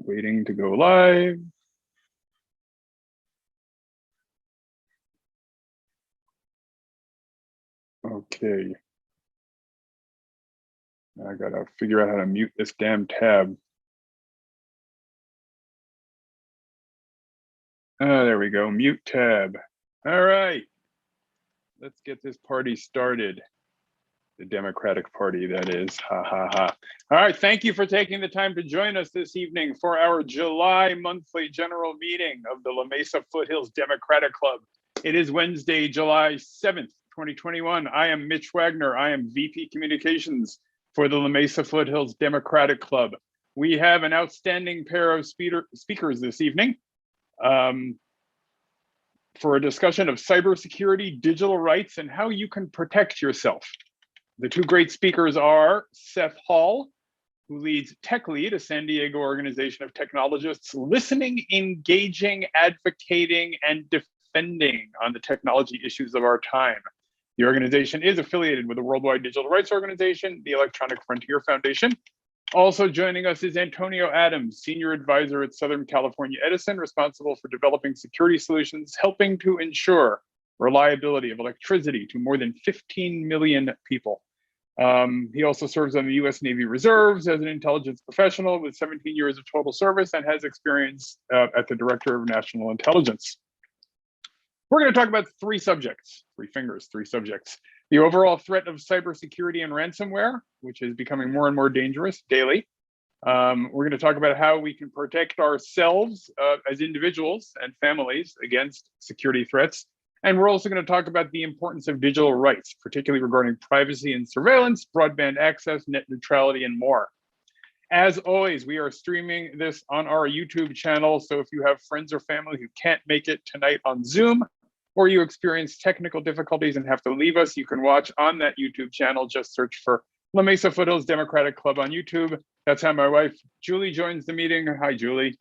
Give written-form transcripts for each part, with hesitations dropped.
Waiting to go live. Okay. I gotta figure out how to mute this damn tab. There we go, mute tab. All right, let's get this party started. The Democratic Party, that is, ha ha ha. All right, thank you for taking the time to join us this evening for our July monthly general meeting of the La Mesa-Foothills Democratic Club. It is Wednesday, July 7th, 2021. I am Mitch Wagner. I am VP Communications for the La Mesa-Foothills Democratic Club. We have an outstanding pair of speakers this evening for a discussion of cybersecurity, digital rights, and how you can protect yourself. The two great speakers are Seth Hall, who leads Tech Lead, a San Diego organization of technologists listening, engaging, advocating, and defending on the technology issues of our time. The organization is affiliated with the Worldwide Digital Rights Organization, the Electronic Frontier Foundation. Also joining us is Antonio Adams, Senior Advisor at Southern California Edison, responsible for developing security solutions, helping to ensure reliability of electricity to more than 15 million people. He also serves on the U.S. Navy Reserves as an intelligence professional with 17 years of total service and has experience at the Director of National Intelligence. We're going to talk about three subjects, three subjects. The overall threat of cybersecurity and ransomware, which is becoming more and more dangerous daily. We're going to talk about how we can protect ourselves as individuals and families against security threats. And we're also going to talk about the importance of digital rights, particularly regarding privacy and surveillance, broadband access, net neutrality, and more. As always, we are streaming this on our YouTube channel. So if you have friends or family who can't make it tonight on Zoom, or you experience technical difficulties and have to leave us, you can watch on that YouTube channel. Just search for La Mesa-Foothills Democratic Club on YouTube. That's how my wife, Julie, joins the meeting. Hi, Julie.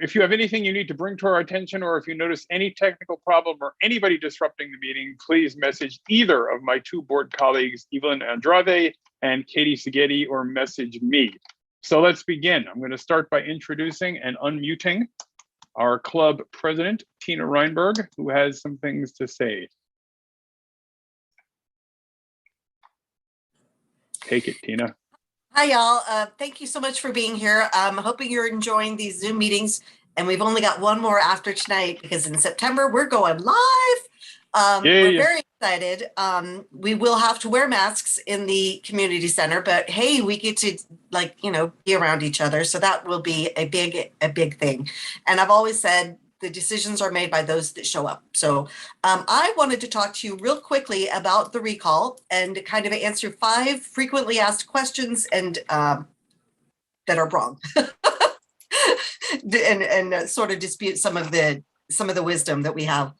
If you have anything you need to bring to our attention, or if you notice any technical problem or anybody disrupting the meeting, please message either of my two board colleagues, Evelyn Andrade and Katie Seghetti, or message me. So let's begin. I'm going to start by introducing and unmuting our club president, Tina Reinberg, who has some things to say. Take it, Tina. Hi, y'all. Thank you so much for being here. I'm hoping you're enjoying these Zoom meetings, and we've only got one more after tonight because in September we're going live. We're very excited. We will have to wear masks in the community center, but hey, we get to be around each other, so that will be a big thing. And I've always said the decisions are made by those that show up. So I wanted to talk to you real quickly about the recall and kind of answer 5 frequently asked questions and that are wrong, and sort of dispute some of the wisdom that we have.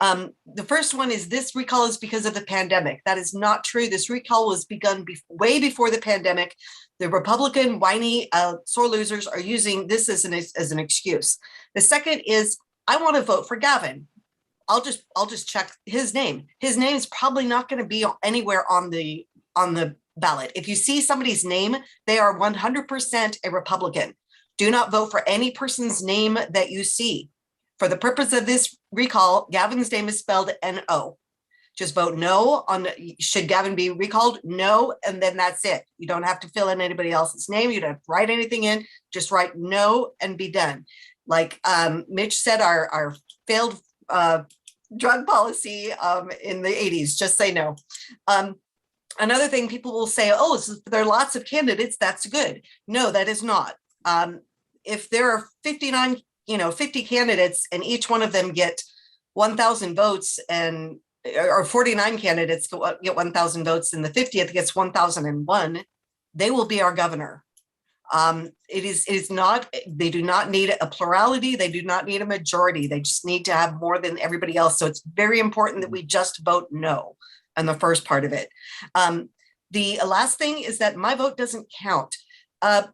The first one is this recall is because of the pandemic. That is not true. This recall was begun way before the pandemic. The Republican whiny sore losers are using this as an excuse. The second is I want to vote for Gavin. I'll just check his name. His name is probably not going to be anywhere on the ballot. If you see somebody's name, they are 100% a Republican. Do not vote for any person's name that you see. For the purpose of this recall, Gavin's name is spelled N-O. Just vote no on, should Gavin be recalled? No, and then that's it. You don't have to fill in anybody else's name. You don't have to write anything in. Just write no and be done. Like Mitch said, our failed drug policy in the 80s, just say no. Another thing people will say, oh, there are lots of candidates, that's good. No, that is not. If there are 50 candidates and each one of them get 1,000 votes or 49 candidates get 1,000 votes and the 50th gets 1,001, they will be our governor. It is not, they do not need a plurality. They do not need a majority. They just need to have more than everybody else. So it's very important that we just vote no on the first part of it. The last thing is that my vote doesn't count.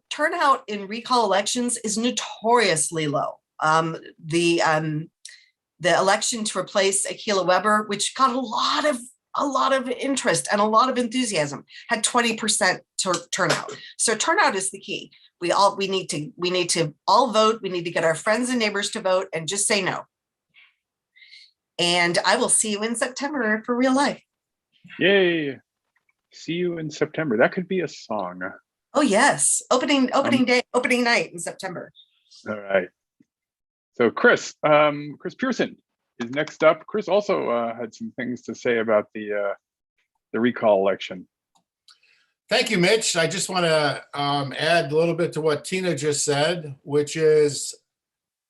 Turnout in recall elections is notoriously low. The election to replace Akilah Weber, which got a lot of a lot of interest and a lot of enthusiasm, had 20% turnout. So turnout is the key. We need to all vote. We need to get our friends and neighbors to vote and just say no. And I will see you in September for real life. Yay. See you in September. That could be a song. Oh yes. Opening night in September. All right. So Chris Pearson is next up. Chris also had some things to say about the recall election. Thank you, Mitch. I just want to add a little bit to what Tina just said, which is,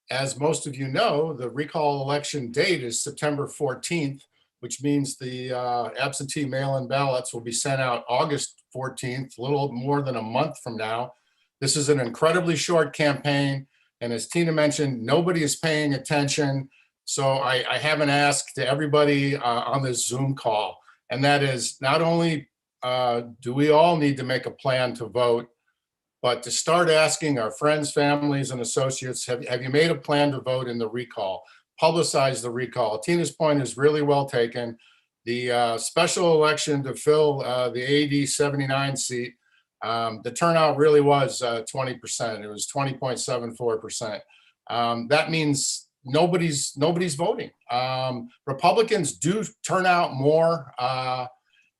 as most of you know, the recall election date is September 14th, which means the absentee mail-in ballots will be sent out August 14th, a little more than a month from now. This is an incredibly short campaign. And as Tina mentioned, nobody is paying attention. So I have an ask to everybody on this Zoom call. And that is, not only do we all need to make a plan to vote, but to start asking our friends, families, and associates, have you made a plan to vote in the recall? Publicize the recall. Tina's point is really well taken. The special election to fill the AD 79 seat, the turnout really was 20%. It was 20.74%. That means nobody's voting. Republicans do turn out more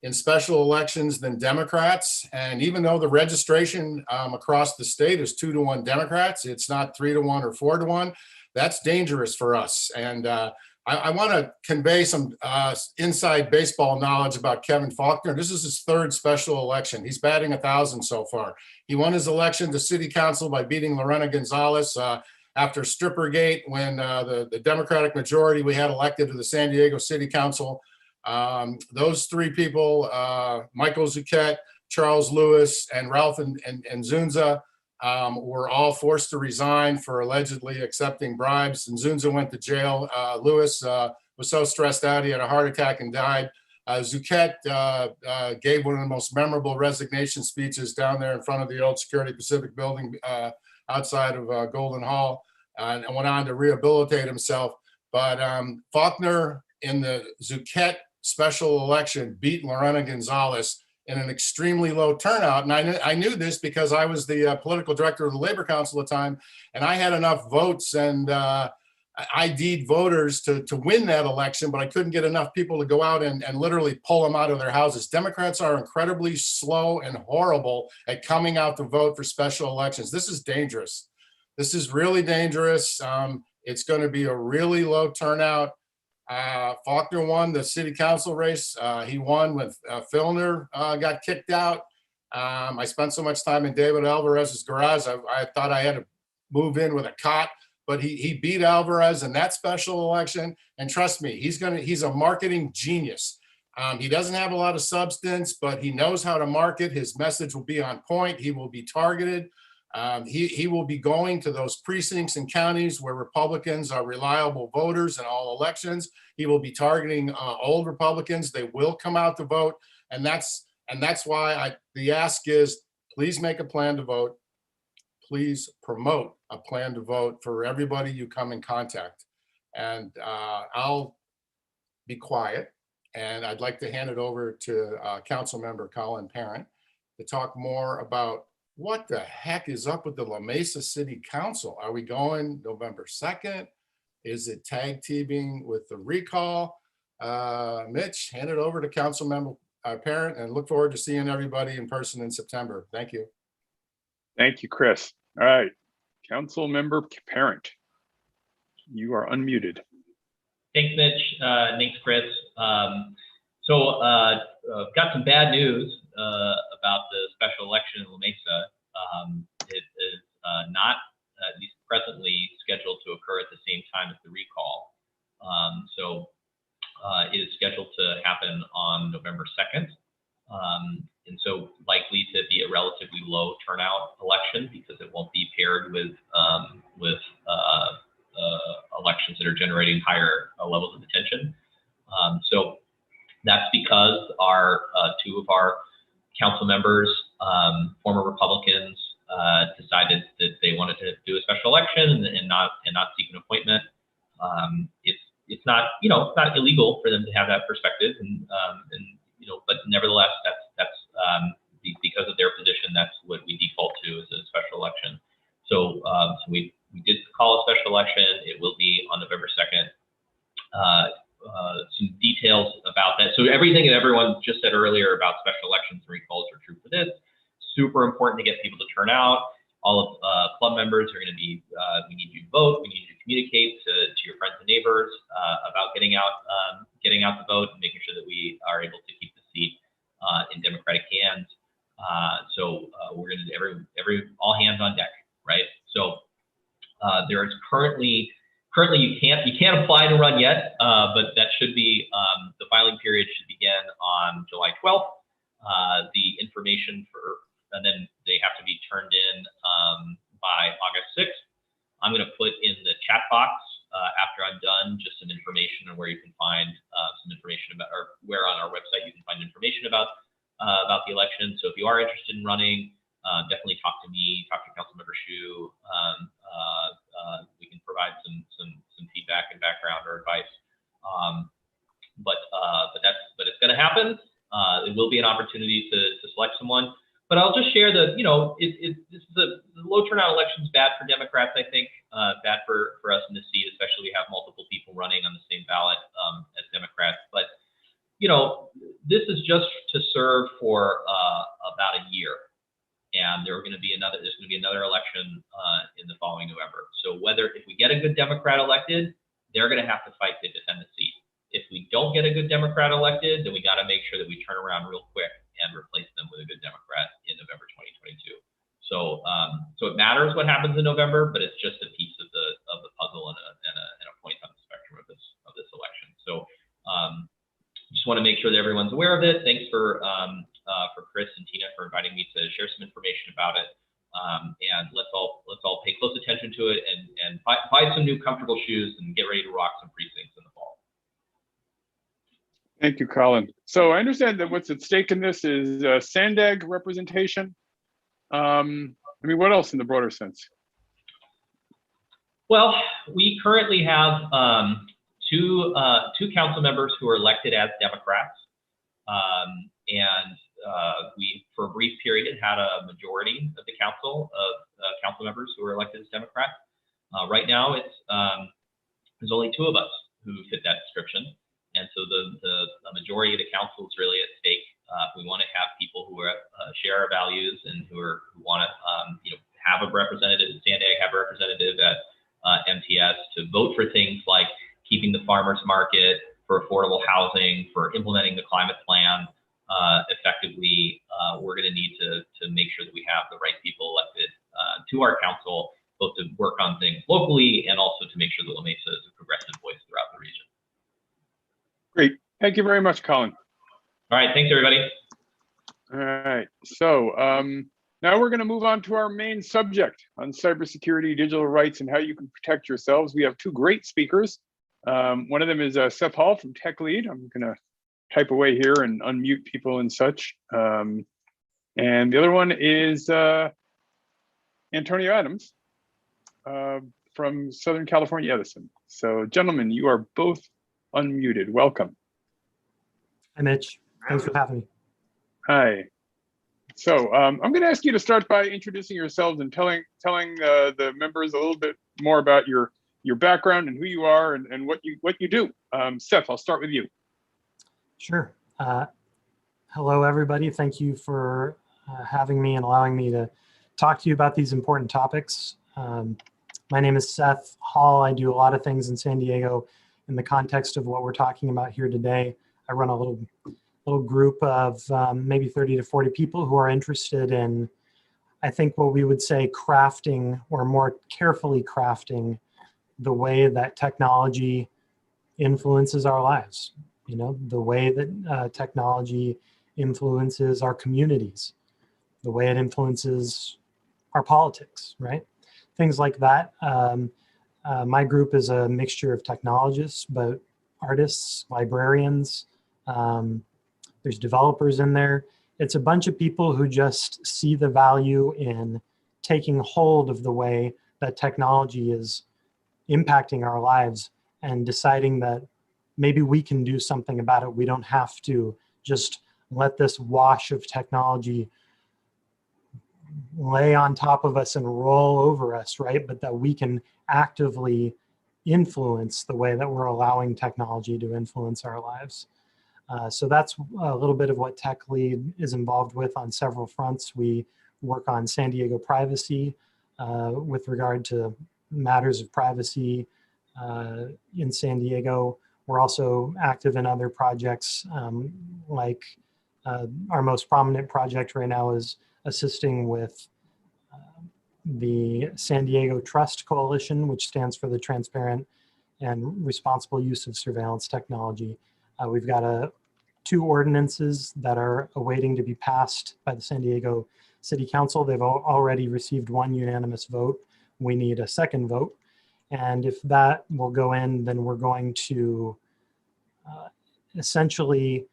in special elections than Democrats. And even though the registration across the state is 2-to-1 Democrats, it's not 3-to-1 or 4-to-1. That's dangerous for us. And I want to convey some inside baseball knowledge about Kevin Faulconer. This is his third special election. He's batting 1,000 so far. He won his election to city council by beating Lorena Gonzalez after Strippergate, when the Democratic majority we had elected to the San Diego City Council. Those three people, Michael Zucchet, Charles Lewis, and Ralph and Zunza, were all forced to resign for allegedly accepting bribes. And Zunza went to jail. Lewis was so stressed out he had a heart attack and died. Zucchet gave one of the most memorable resignation speeches down there in front of the old Security Pacific building outside of Golden Hall, and went on to rehabilitate himself. But Faulconer, in the Zucchet special election, beat Lorena Gonzalez in an extremely low turnout. And I knew this because I was the political director of the Labor Council at the time, and I had enough votes and ID'd voters to win that election, but I couldn't get enough people to go out and literally pull them out of their houses. Democrats are incredibly slow and horrible at coming out to vote for special elections. This is dangerous. This is really dangerous. It's going to be a really low turnout. Faulconer won the city council race. He won with Filner got kicked out. I spent so much time in David Alvarez's garage, I thought I had to move in with a cot, but he beat Alvarez in that special election. And trust me, he's a marketing genius. He doesn't have a lot of substance, but he knows how to market. His message will be on point. He will be targeted. He will be going to those precincts and counties where Republicans are reliable voters in all elections. He will be targeting old Republicans. They will come out to vote, and that's why the ask is, please make a plan to vote. Please promote a plan to vote for everybody you come in contact. And I'll be quiet, and I'd like to hand it over to Council Member Colin Parent to talk more about what the heck is up with the La Mesa City Council. Are we going November 2nd? Is it tag teaming with the recall? Mitch, hand it over to Council Member Parent, and look forward to seeing everybody in person in September. Thank you. Thank you, Chris. All right, Council Member Parent, you are unmuted. Thanks, Mitch. Thanks, Chris. So got some bad news about the special election in La Mesa. It is not, at least presently, scheduled to occur at the same time as the recall. So it is scheduled to happen on November 2nd. And so likely to be a relatively low turnout election because it won't be paired with elections that are generating higher levels of attention. So that's because two of our council members, former Republicans, decided that they wanted to do a special election and not seek an appointment. it's not, it's not illegal for them to have that perspective, and but nevertheless, that's because of their position, that's what we default to as a special election. So, we did call a special election. It will be on November 2nd. Some details about that. So everything that everyone just said earlier about special elections and recalls are true for this. Super important to get people to turn out. All of club members are going to be, we need you to vote. We need you to communicate to your friends and neighbors about getting out the vote and making sure that we are able to keep the seat in Democratic hands. So we're going to do all hands on deck, right? So there is currently you can't apply to run yet, but that should be the filing period should begin on July 12th. The information and then they have to be turned in by August 6th. I'm going to put in the chat box after I'm done just some information on where you can find some information about, or where on our website you can find information about the election. So if you are interested in running, definitely talk to me, talk to Councilmember Hsu. We can provide some feedback and background or advice. But it's going to happen. It will be an opportunity to select someone. But I'll just share that, this is the low turnout election is bad for Democrats, I think, bad for us in the seat, especially we have multiple people running on the same ballot as Democrats. But, this is just to serve for about a year. And there's going to be another election in the following November. So if we get a good Democrat elected, they're going to have to fight to defend the seat. If we don't get a good Democrat elected, then we got to make sure that we turn around real quick and replace them with a good Democrat in November 2022. So it matters what happens in November, but it's just a piece of the puzzle and a point on the spectrum of this election. So just want to make sure that everyone's aware of it. Thanks for Chris and Tina for inviting me to share some information about it. And let's all pay close attention to it and buy some new comfortable shoes and get ready to rock some precincts in the fall. Thank you, Colin. So I understand that what's at stake in this is Sandag representation. What else in the broader sense? Well, we currently have two council members who are elected as Democrats. We, for a brief period, had a majority of the council members who are elected as Democrats. Right now, there's only two of us who fit that description. And so the majority of the council is really at stake. We want to have people who share our values and who want to have a representative at Sandag, have a representative at MTS to vote for things like keeping the farmers market, for affordable housing, for implementing the climate plan effectively. We're going to need to make sure that we have the right people elected to our council, both to work on things locally and also to make sure that La Mesa is a progressive voice throughout the region. Great. Thank you very much, Colin. All right. Thanks, everybody. All right. So now we're going to move on to our main subject on cybersecurity, digital rights, and how you can protect yourselves. We have two great speakers. One of them is Seth Hall from Tech Lead. I'm going to type away here and unmute people and such. And the other one is Antonio Adams from Southern California Edison. So gentlemen, you are both unmuted. Welcome. Hi, Mitch. Thanks for having me. Hi. So I'm going to ask you to start by introducing yourselves and telling the members a little bit more about your background and who you are and what you do. Seth, I'll start with you. Sure. Hello, everybody. Thank you for having me and allowing me to talk to you about these important topics. My name is Seth Hall. I do a lot of things in San Diego in the context of what we're talking about here today. I run a little group of maybe 30 to 40 people who are interested in, I think, what we would say crafting, or more carefully crafting, the way that technology influences our lives. The way that technology influences our communities, the way it influences our politics, right? Things like that. My group is a mixture of technologists, but artists, librarians, there's developers in there. It's a bunch of people who just see the value in taking hold of the way that technology is impacting our lives and deciding that maybe we can do something about it. We don't have to just let this wash of technology lay on top of us and roll over us, right? But that we can actively influence the way that we're allowing technology to influence our lives. So that's a little bit of what Tech Lead is involved with on several fronts. We work on San Diego privacy with regard to matters of privacy in San Diego. We're also active in other projects, like our most prominent project right now is assisting with the San Diego Trust Coalition, which stands for the Transparent and Responsible Use of Surveillance Technology. We've got 2 ordinances that are awaiting to be passed by the San Diego City Council. They've already received 1 unanimous vote. We need a 2nd vote. And if that will go in, then we're going to essentially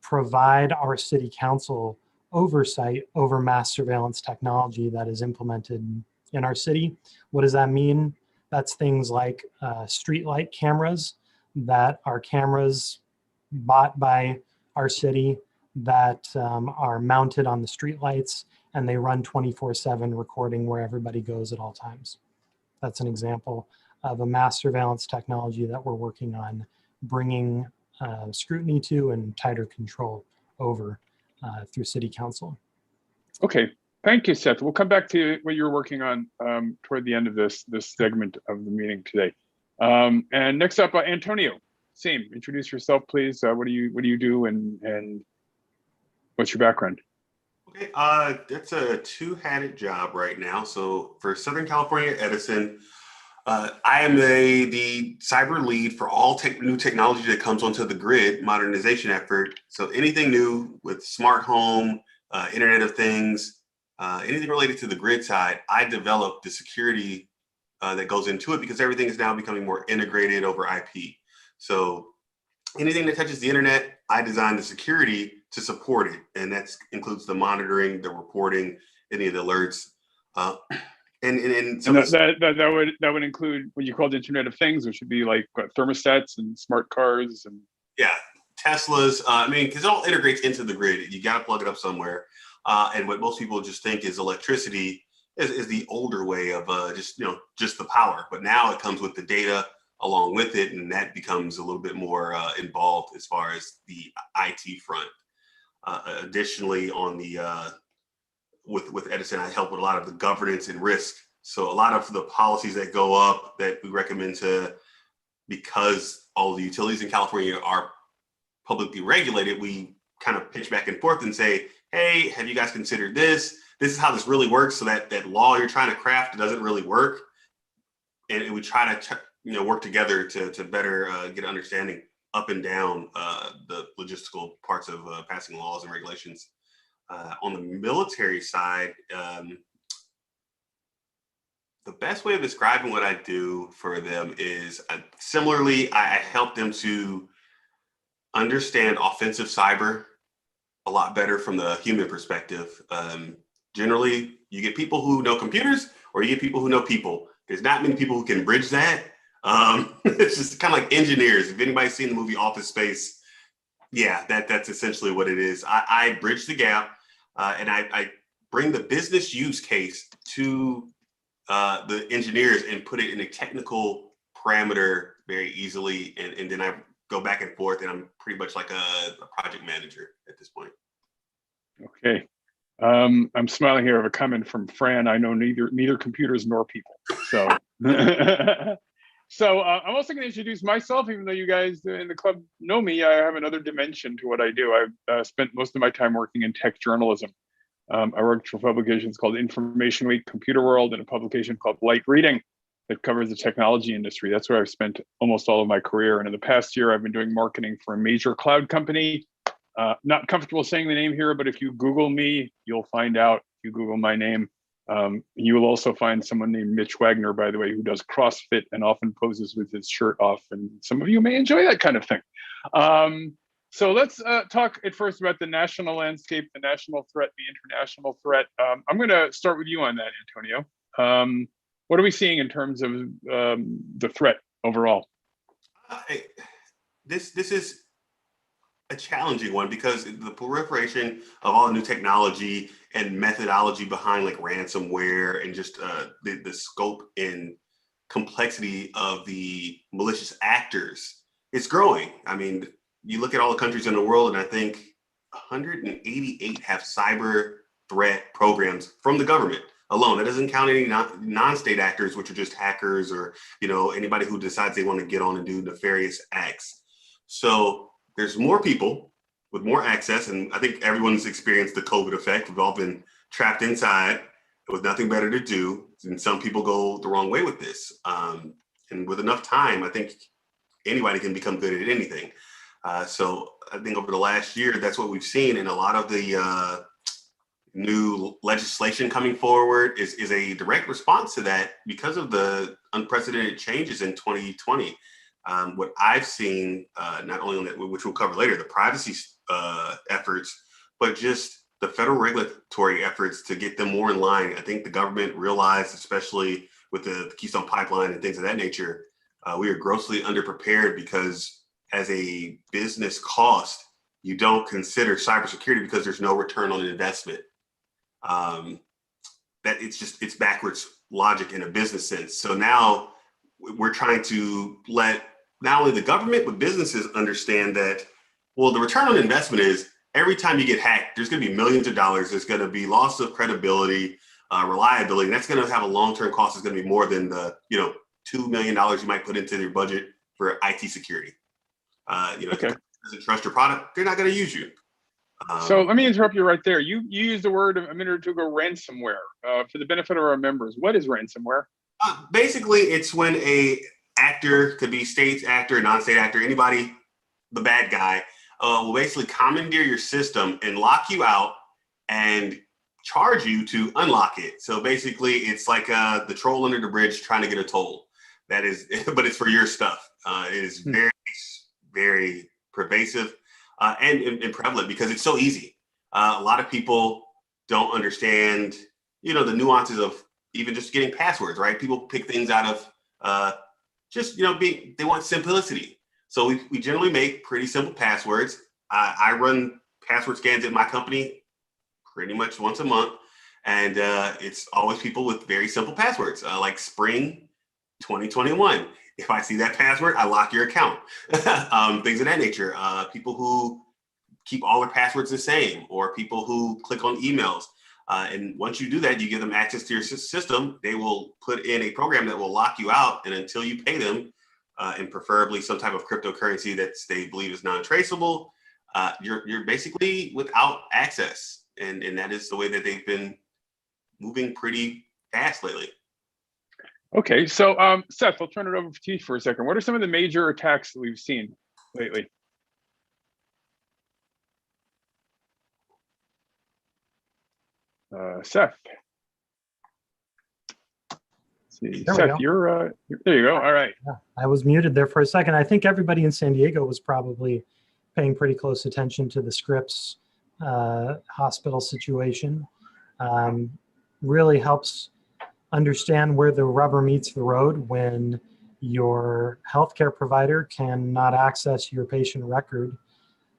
provide our city council oversight over mass surveillance technology that is implemented in our city. What does that mean? That's things like streetlight cameras that are cameras bought by our city that are mounted on the streetlights, and they run 24/7 recording where everybody goes at all times. That's an example of a mass surveillance technology that we're working on bringing scrutiny to and tighter control over through City Council. Okay, thank you, Seth. We'll come back to what you're working on toward the end of this segment of the meeting today. And next up, Antonio. Same. Introduce yourself, please. What do you do, and what's your background? Okay, that's a 2-hatted job right now. So for Southern California Edison, I am the cyber lead for all new technology that comes onto the grid modernization effort. So anything new with smart home, Internet of Things, anything related to the grid side, I develop the security that goes into it, because everything is now becoming more integrated over IP. So anything that touches the internet, I design the security to support it. And that includes the monitoring, the reporting, any of the alerts. And that would include what you call the Internet of Things, which would be like thermostats and smart cars and Teslas. I mean, because it all integrates into the grid. You got to plug it up somewhere. And what most people just think is electricity is the older way of just the power. But now it comes with the data along with it, and that becomes a little bit more involved as far as the IT front. Additionally, on the with Edison, I help with a lot of the governance and risk. So a lot of the policies that go up that we recommend because all the utilities in California are publicly regulated, we kind of pitch back and forth and say, hey, have you guys considered this? This is how this really works. So that law you're trying to craft doesn't really work. And we try to work together to better get an understanding up and down the logistical parts of passing laws and regulations. On the military side, the best way of describing what I do for them is similarly, I help them to understand offensive cyber a lot better from the human perspective. Generally, you get people who know computers, or you get people who know people. There's not many people who can bridge that. It's just kind of like engineers. If anybody's seen the movie Office Space, that's essentially what it is. I bridge the gap, and I bring the business use case to the engineers and put it in a technical parameter very easily. And then I go back and forth, and I'm pretty much like a project manager at this point. Okay. I'm smiling here of a comment from Fran. I know neither computers nor people. So, so I'm also going to introduce myself, even though you guys in the club know me. I have another dimension to what I do. I've spent most of my time working in tech journalism. I worked for publications called Information Week, Computer World, and a publication called Light Reading that covers the technology industry. That's where I've spent almost all of my career. And in the past year, I've been doing marketing for a major cloud company. Not comfortable saying the name here, but if you Google me, you'll find out. If you Google my name, you will also find someone named Mitch Wagner, by the way, who does CrossFit and often poses with his shirt off. And some of you may enjoy that kind of thing. So let's talk at first about the national landscape, the national threat, the international threat. I'm going to start with you on that, Antonio. What are we seeing in terms of the threat overall? This is a challenging one because the proliferation of all the new technology and methodology behind like ransomware and just the scope and complexity of the malicious actors, it's growing. I mean, you look at all the countries in the world, and I think 188 have cyber threat programs from the government alone. That doesn't count any non-state actors, which are just hackers or anybody who decides they want to get on and do nefarious acts. So there's more people with more access, and I think everyone's experienced the COVID effect. We've all been trapped inside with nothing better to do, and some people go the wrong way with this. And with enough time, I think anybody can become good at anything. So I think over the last year, that's what we've seen, and a lot of the new legislation coming forward is a direct response to that because of the unprecedented changes in 2020. What I've seen, not only on that, which we'll cover later, the privacy efforts, but just the federal regulatory efforts to get them more in line. I think the government realized, especially with the Keystone Pipeline and things of that nature, we are grossly underprepared because as a business cost, you don't consider cybersecurity because there's no return on investment. That it's backwards logic in a business sense. So now we're trying to let not only the government, but businesses understand that, well, the return on investment is every time you get hacked, there's going to be millions of dollars. There's going to be loss of credibility, reliability. And that's going to have a long-term cost. It's going to be more than the, $2 million you might put into your budget for IT security. Okay. If the doesn't trust your product, they're not going to use you. So let me interrupt you right there. You used the word a minute or two ago, ransomware, for the benefit of our members. What is ransomware? Basically, it's when a actor, could be state actor, non-state actor, anybody, the bad guy, will basically commandeer your system and lock you out and charge you to unlock it. So basically, it's like the troll under the bridge trying to get a toll. That is, but it's for your stuff. It is very, very pervasive and prevalent because it's so easy. A lot of people don't understand, the nuances of even just getting passwords, right? People pick things out of they want simplicity. So we generally make pretty simple passwords. I run password scans at my company pretty much once a month. And it's always people with very simple passwords, like spring 2021. If I see that password, I lock your account. Things of that nature. People who keep all their passwords the same, or people who click on emails. And once you do that, you give them access to your system. They will put in a program that will lock you out, and until you pay them, and preferably some type of cryptocurrency that they believe is non-traceable, you're basically without access. And that is the way that they've been moving pretty fast lately. Okay, so Seth, I'll turn it over to you for a second. What are some of the major attacks that we've seen lately? Seth. See, Seth, you're there. You go. All right. Yeah, I was muted there for a second. I think everybody in San Diego was probably paying pretty close attention to the Scripps hospital situation. Really helps understand where the rubber meets the road when your healthcare provider cannot access your patient record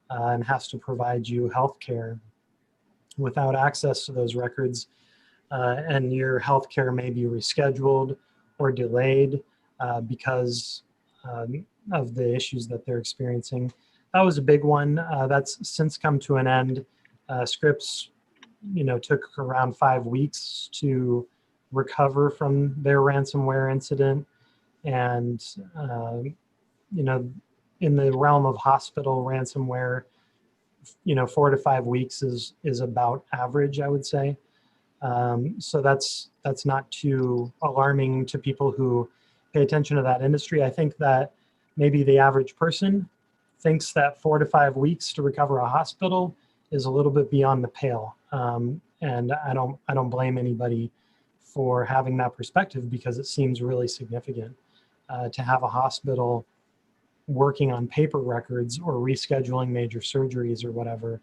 and has to provide you healthcare without access to those records, and your healthcare may be rescheduled or delayed because of the issues that they're experiencing. That was a big one. That's since come to an end. Scripps, took around 5 weeks to recover from their ransomware incident, and in the realm of hospital ransomware, 4 to 5 weeks is about average, I would say. So that's not too alarming to people who pay attention to that industry. I think that maybe the average person thinks that 4 to 5 weeks to recover a hospital is a little bit beyond the pale. And I don't blame anybody for having that perspective, because it seems really significant to have a hospital working on paper records or rescheduling major surgeries or whatever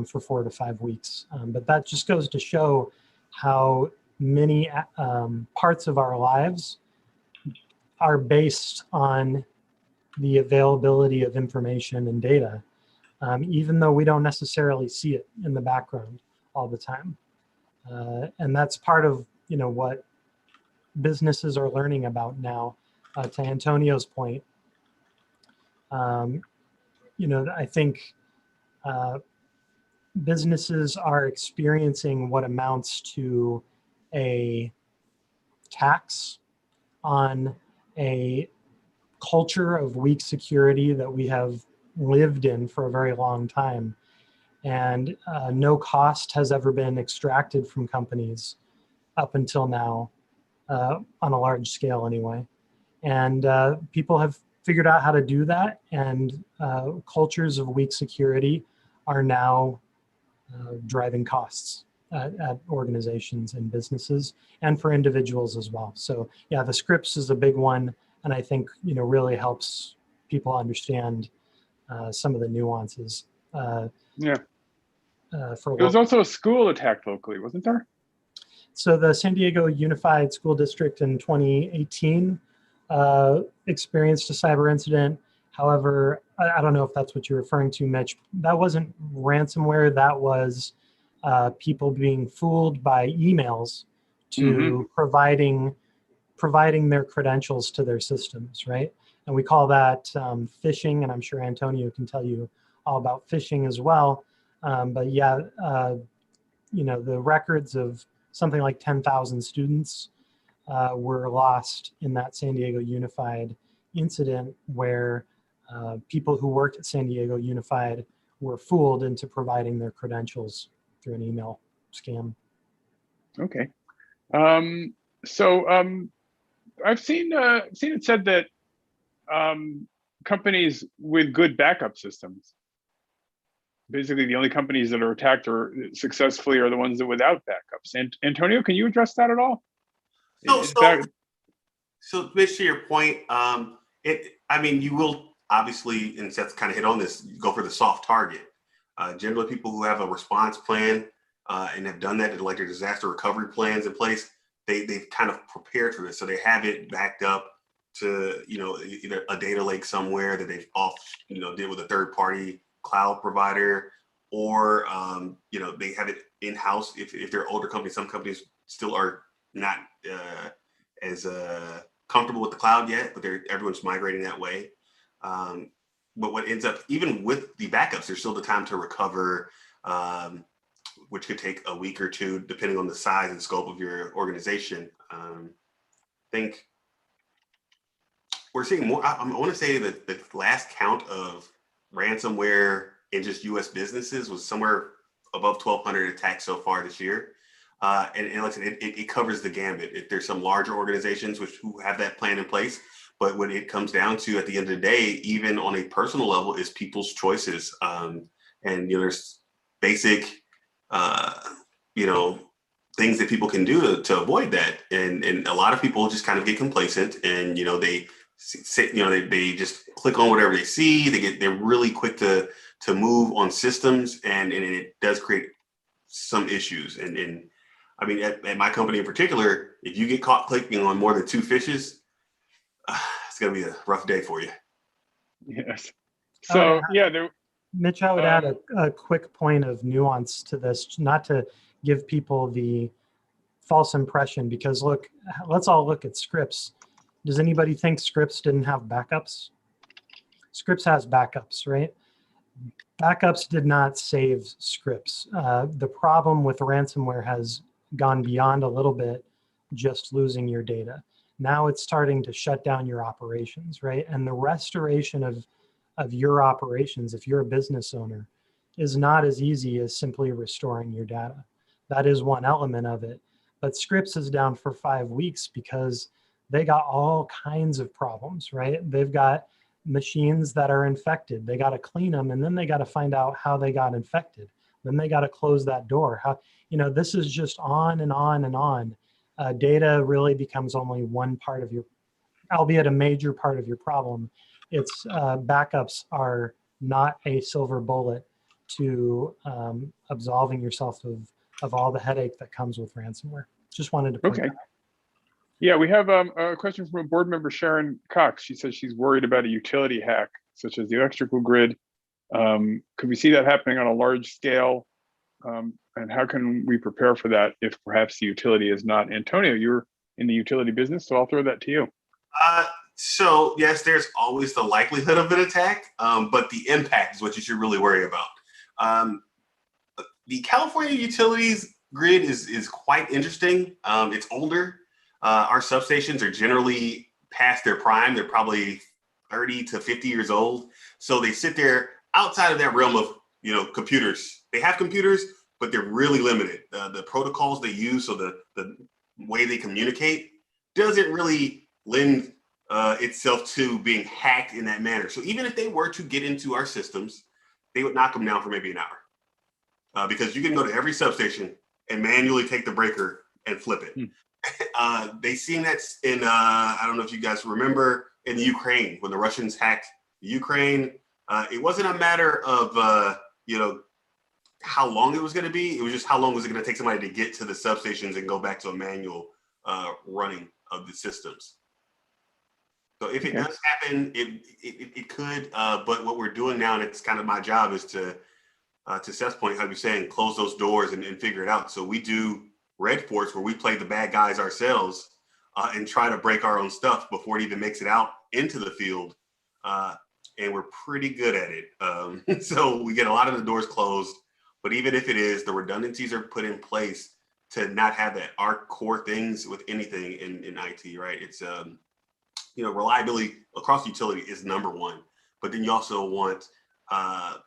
for 4 to 5 weeks. But that just goes to show how many parts of our lives are based on the availability of information and data, even though we don't necessarily see it in the background all the time. And that's part of, you know, what businesses are learning about now. To Antonio's point, you know, I think businesses are experiencing what amounts to a tax on a culture of weak security that we have lived in for a very long time. And no cost has ever been extracted from companies up until now, on a large scale anyway. And people have figured out how to do that, and cultures of weak security are now driving costs at organizations and businesses, and for individuals as well. So yeah, the scripts is a big one, and I think, you know, really helps people understand some of the nuances. Yeah. For There was also a school attack locally, wasn't there? So the San Diego Unified School District in 2018 experienced a cyber incident. However, I don't know if that's what you're referring to, Mitch. That wasn't ransomware. That was people being fooled by emails to providing their credentials to their systems, right? And we call that phishing, and I'm sure Antonio can tell you all about phishing as well. But yeah, you know, the records of something like 10,000 students were lost in that San Diego Unified incident, where people who worked at San Diego Unified were fooled into providing their credentials through an email scam. Okay. I've seen it said that companies with good backup systems, basically the only companies that are attacked or successfully are the ones that without backups. And Antonio, can you address that at all? So Mitch, to your point, I mean, you will obviously, and Seth kind of hit on this, you go for the soft target. Generally, people who have a response plan and have done that, like their disaster recovery plans in place, they've kind of prepared for this. So they have it backed up to, you know, either a data lake somewhere that they've did with a third party cloud provider, or you know, they have it in-house. If they're older companies, some companies still are not as comfortable with the cloud yet, but everyone's migrating that way. But what ends up, even with the backups, there's still the time to recover, which could take a week or two, depending on the size and scope of your organization. I think we're seeing more. I want to say that the last count of ransomware in just U.S. businesses was somewhere above 1,200 attacks so far this year. And like I said, it covers the gambit. If there's some larger organizations who have that plan in place, but when it comes down to, at the end of the day, even on a personal level, is people's choices. And you know, there's basic, you know, things that people can do to avoid that. And a lot of people just kind of get complacent, and you know, they just click on whatever they see. They're really quick to move on systems, and it does create some issues. And I mean, at my company in particular, if you get caught clicking on more than 2 fishes, it's gonna be a rough day for you. Yes. So Mitch, I would add a quick point of nuance to this, not to give people the false impression, because look, let's all look at Scripps. Does anybody think Scripps didn't have backups? Scripps has backups, right? Backups did not save Scripps. The problem with ransomware has gone beyond a little bit just losing your data. Now it's starting to shut down your operations, right? And the restoration of your operations, if you're a business owner, is not as easy as simply restoring your data. That is one element of it. But Scripps is down for 5 weeks because they got all kinds of problems, right? They've got machines that are infected. They got to clean them, and then they got to find out how they got infected. Then they got to close that door. How, you know, this is just on and on and on. Data really becomes only one part of your, albeit a major part of your problem. It's backups are not a silver bullet to absolving yourself of all the headache that comes with ransomware. Just wanted to point that out. Yeah, we have a question from a board member, Sharon Cox. She says she's worried about a utility hack, such as the electrical grid. Could we see that happening on a large scale? And how can we prepare for that if perhaps the utility is not? Antonio, you're in the utility business, so I'll throw that to you. So yes, there's always the likelihood of an attack, but the impact is what you should really worry about. The California utilities grid is quite interesting. It's older. Our substations are generally past their prime. They're probably 30 to 50 years old. So they sit there outside of that realm of, computers. They have computers, but they're really limited. The protocols they use, so the way they communicate, doesn't really lend itself to being hacked in that manner. So even if they were to get into our systems, they would knock them down for maybe an hour. Because you can go to every substation and manually take the breaker and flip it. They seen that in, I don't know if you guys remember, in the Ukraine, when the Russians hacked the Ukraine. It wasn't a matter of, how long it was going to be. It was just how long was it going to take somebody to get to the substations and go back to a manual running of the systems. So if it does happen, it could, but what we're doing now, and it's kind of my job, is to Seth's point, how you're saying, close those doors and figure it out. So we do red forts where we play the bad guys ourselves and try to break our own stuff before it even makes it out into the field. And we're pretty good at it. So we get a lot of the doors closed, but even if it is, the redundancies are put in place to not have that. Our core things with anything in IT, right? It's, reliability across utility is number one, but then you also want, to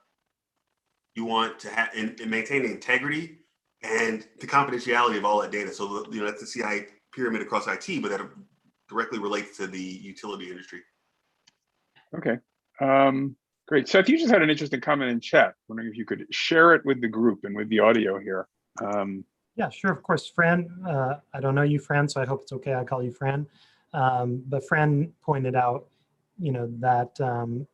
have and maintain the integrity and the confidentiality of all that data. So, that's the CI pyramid across IT, but that directly relates to the utility industry. Okay, great. Seth, you just had an interesting comment in chat. Wondering if you could share it with the group and with the audio here. Yeah, sure, of course. Fran, I don't know you, Fran, so I hope it's okay I call you Fran. But Fran pointed out, that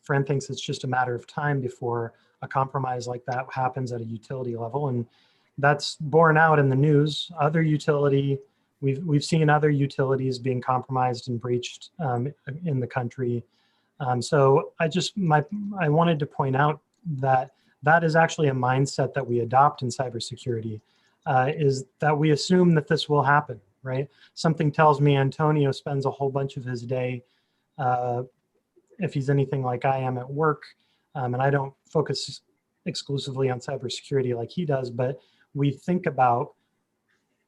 Fran thinks it's just a matter of time before a compromise like that happens at a utility level, and that's borne out in the news. Other utility, we've seen other utilities being compromised and breached in the country. So I wanted to point out that that is actually a mindset that we adopt in cybersecurity, is that we assume that this will happen, right? Something tells me Antonio spends a whole bunch of his day, if he's anything like I am, at work, and I don't focus exclusively on cybersecurity like he does, but we think about,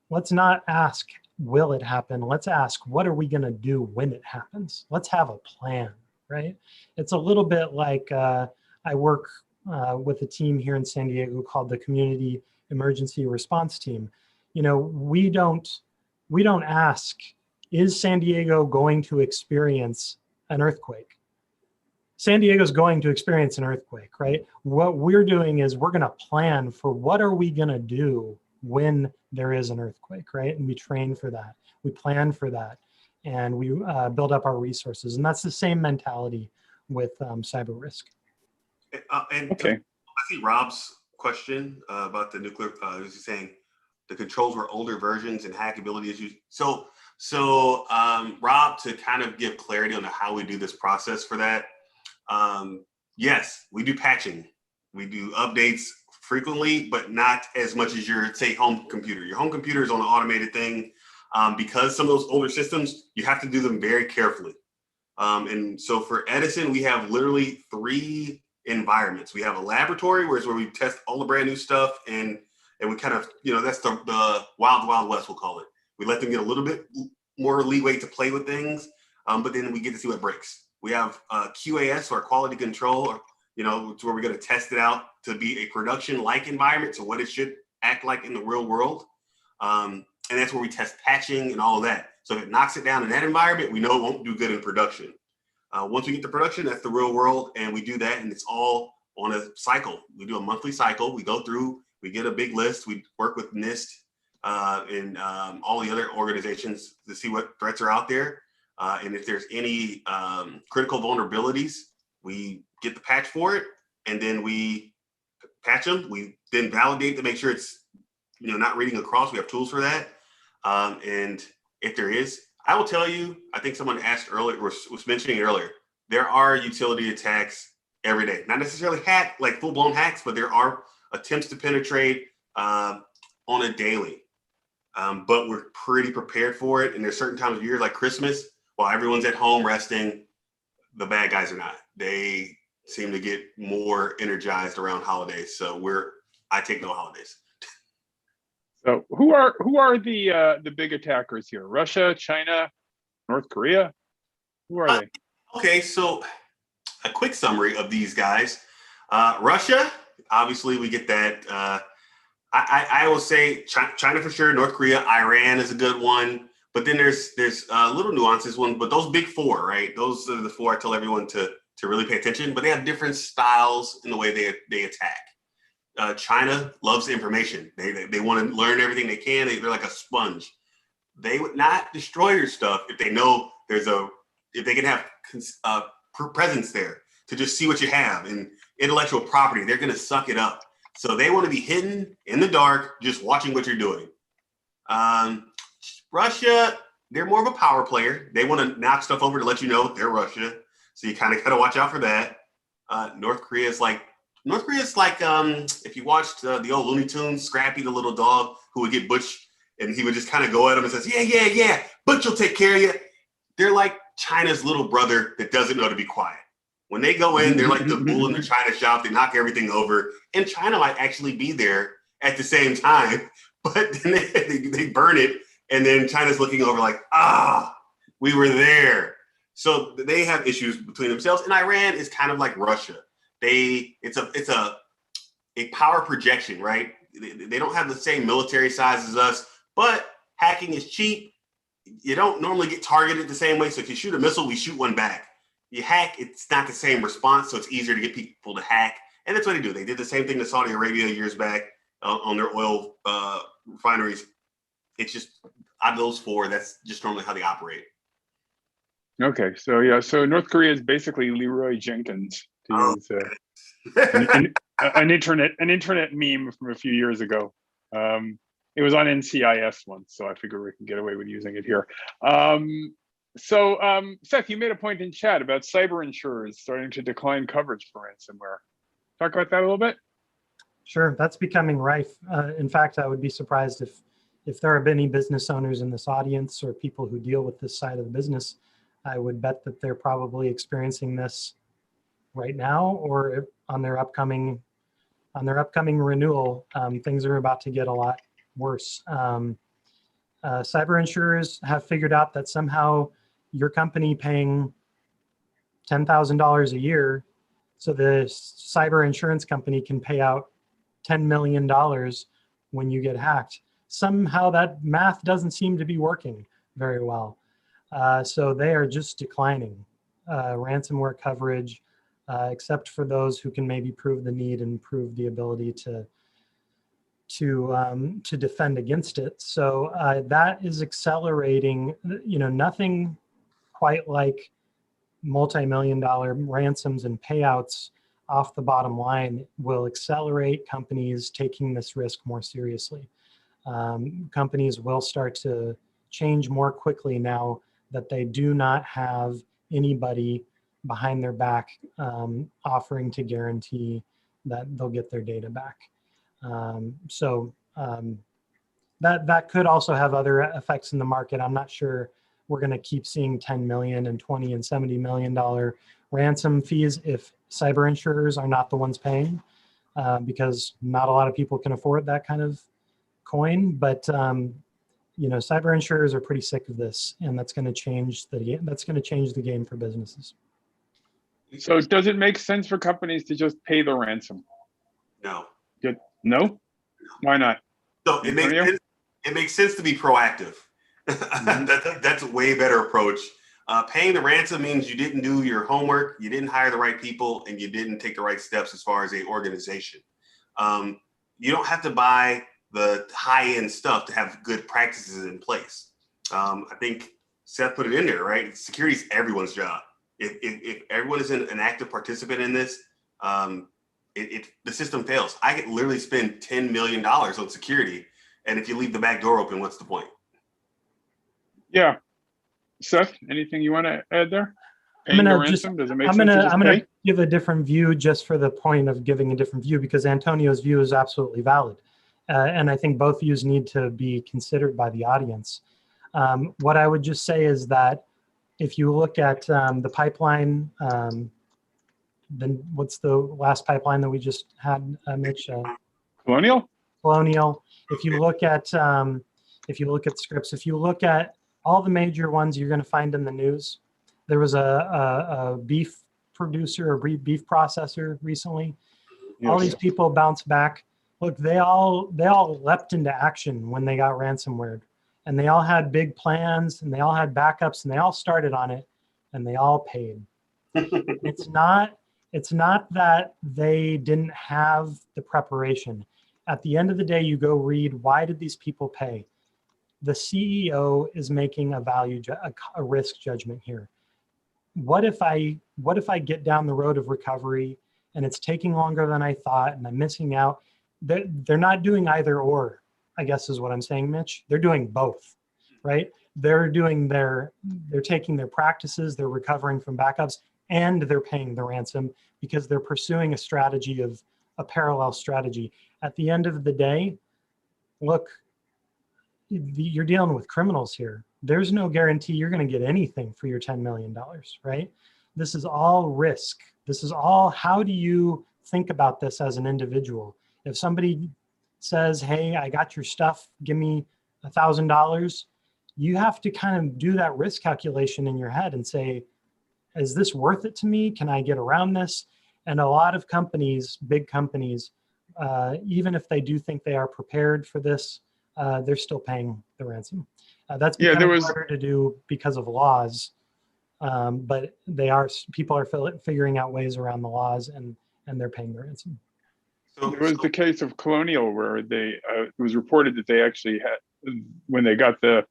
let's not ask, will it happen? Let's ask, what are we going to do when it happens? Let's have a plan, right? It's a little bit like I work with a team here in San Diego called the Community Emergency Response Team. We don't ask, is San Diego going to experience an earthquake? San Diego's going to experience an earthquake, right? What we're doing is we're going to plan for what are we going to do when there is an earthquake, right? And we train for that. We plan for that. And we build up our resources. And that's the same mentality with cyber risk. Okay. I see Rob's question about the nuclear, he's saying the controls were older versions and hackability issues. So Rob, to kind of give clarity on how we do this process for that, yes, we do patching. We do updates frequently, but not as much as your, say, home computer. Your home computer is on an automated thing. Because some of those older systems, you have to do them very carefully. And so for Edison, we have literally 3 environments. We have a laboratory, where we test all the brand new stuff, and we kind of, that's the wild, wild west, we'll call it. We let them get a little bit more leeway to play with things, but then we get to see what breaks. We have QAS, or quality control, it's where we're going to test it out to be a production-like environment, so what it should act like in the real world. And that's where we test patching and all of that. So if it knocks it down in that environment, we know it won't do good in production. Once we get to production, that's the real world, and we do that, and it's all on a cycle. We do a monthly cycle. We go through, we get a big list. We work with NIST and all the other organizations to see what threats are out there. And if there's any critical vulnerabilities, we get the patch for it, and then we patch them. We then validate to make sure it's not reading across. We have tools for that. And if there is, I will tell you, I think someone asked earlier, was mentioning earlier, there are utility attacks every day. Not necessarily like full-blown hacks, but there are attempts to penetrate on a daily. But we're pretty prepared for it. And there's certain times of year like Christmas, while everyone's at home resting, the bad guys are not. They seem to get more energized around holidays. So I take no holidays. So who are the big attackers here? Russia, China, North Korea? Who are they? Okay, so a quick summary of these guys. Russia, obviously we get that. I will say China for sure, North Korea, Iran is a good one. But then there's little nuances but those big four, right? Those are the four I tell everyone to really pay attention, but they have different styles in the way they attack. China loves information. They want to learn everything they can. They're like a sponge. They would not destroy your stuff if they know if they can have presence there to just see what you have and intellectual property. They're going to suck it up. So they want to be hidden in the dark, just watching what you're doing. Russia, they're more of a power player. They want to knock stuff over to let you know they're Russia. So you kind of got to watch out for that. North Korea is like if you watched the old Looney Tunes, Scrappy, the little dog who would get Butch and he would just kind of go at him and says, yeah, Butch will take care of you. They're like China's little brother that doesn't know to be quiet. When they go in, they're like the bull in the China shop. They knock everything over. And China might actually be there at the same time, but then they burn it. And then China's looking over like, we were there. So they have issues between themselves. And Iran is kind of like Russia. It's a power projection, right? They don't have the same military size as us, but hacking is cheap. You don't normally get targeted the same way. So if you shoot a missile, we shoot one back. You hack, it's not the same response, so it's easier to get people to hack. And that's what they do. They did the same thing to Saudi Arabia years back on their oil refineries. It's just, out of those four, that's just normally how they operate. Okay, so North Korea is basically Leroy Jenkins, to use an internet meme from a few years ago. It was on NCIS once, so I figure we can get away with using it here. Seth, you made a point in chat about cyber insurers starting to decline coverage for ransomware. Talk about that a little bit. Sure, that's becoming rife. In fact, I would be surprised if there are any business owners in this audience or people who deal with this side of the business. I would bet that they're probably experiencing this right now or on their upcoming renewal. Things are about to get a lot worse. Cyber insurers have figured out that somehow your company paying $10,000 a year, so the cyber insurance company can pay out $10 million when you get hacked. Somehow that math doesn't seem to be working very well. So they are just declining ransomware coverage, except for those who can maybe prove the need and prove the ability to defend against it. So that is accelerating. Nothing quite like multi-million-dollar ransoms and payouts off the bottom line will accelerate companies taking this risk more seriously. Companies will start to change more quickly now that they do not have anybody behind their back offering to guarantee that they'll get their data back. That could also have other effects in the market. I'm not sure we're going to keep seeing 10 million and 20 and $70 million ransom fees if cyber insurers are not the ones paying, because not a lot of people can afford that kind of coin. But cyber insurers are pretty sick of this, and that's going to change the game for businesses. So does it make sense for companies to just pay the ransom? No. No? Why not? So it makes sense to be proactive. That's a way better approach. Paying the ransom means you didn't do your homework, you didn't hire the right people, and you didn't take the right steps as far as an organization. You don't have to buy the high-end stuff to have good practices in place. I think Seth put it in there, right? Security is everyone's job. If everyone is an active participant in this, the system fails. I could literally spend $10 million on security, and if you leave the back door open, what's the point? Yeah. Seth, anything you want to add there? I'm Paying the gonna just, ransom, does it make I'm sense to gonna, just I'm gonna pay? give a different view just for the point of giving a different view, because Antonio's view is absolutely valid. And I think both views need to be considered by the audience. What I would just say is that if you look at the pipeline, then what's the last pipeline that we just had, Mitch? Colonial? Colonial. If you look at scripts, if you look at all the major ones you're going to find in the news, there was a beef producer or beef processor recently. All Yes. these people bounced back. Look, they all leapt into action when they got ransomware, and they all had big plans, and they all had backups, and they all started on it, and they all paid. It's not that they didn't have the preparation. At the end of the day, you go read, why did these people pay? The CEO is making a risk judgment here. What if I get down the road of recovery and it's taking longer than I thought and I'm missing out? They're not doing either or, I guess is what I'm saying, Mitch. They're doing both, right? They're taking their practices, they're recovering from backups, and they're paying the ransom because they're pursuing a parallel strategy. At the end of the day, look, you're dealing with criminals here. There's no guarantee you're going to get anything for your $10 million, right? This is all risk. This is all, how do you think about this as an individual? If somebody says, hey, I got your stuff, give me $1,000, you have to kind of do that risk calculation in your head and say, is this worth it to me? Can I get around this? And a lot of companies, big companies, even if they do think they are prepared for this, they're still paying the ransom. That's becoming harder to do because of laws, but people are figuring out ways around the laws, and they're paying the ransom. There was the case of Colonial where it was reported that they actually had, when they got the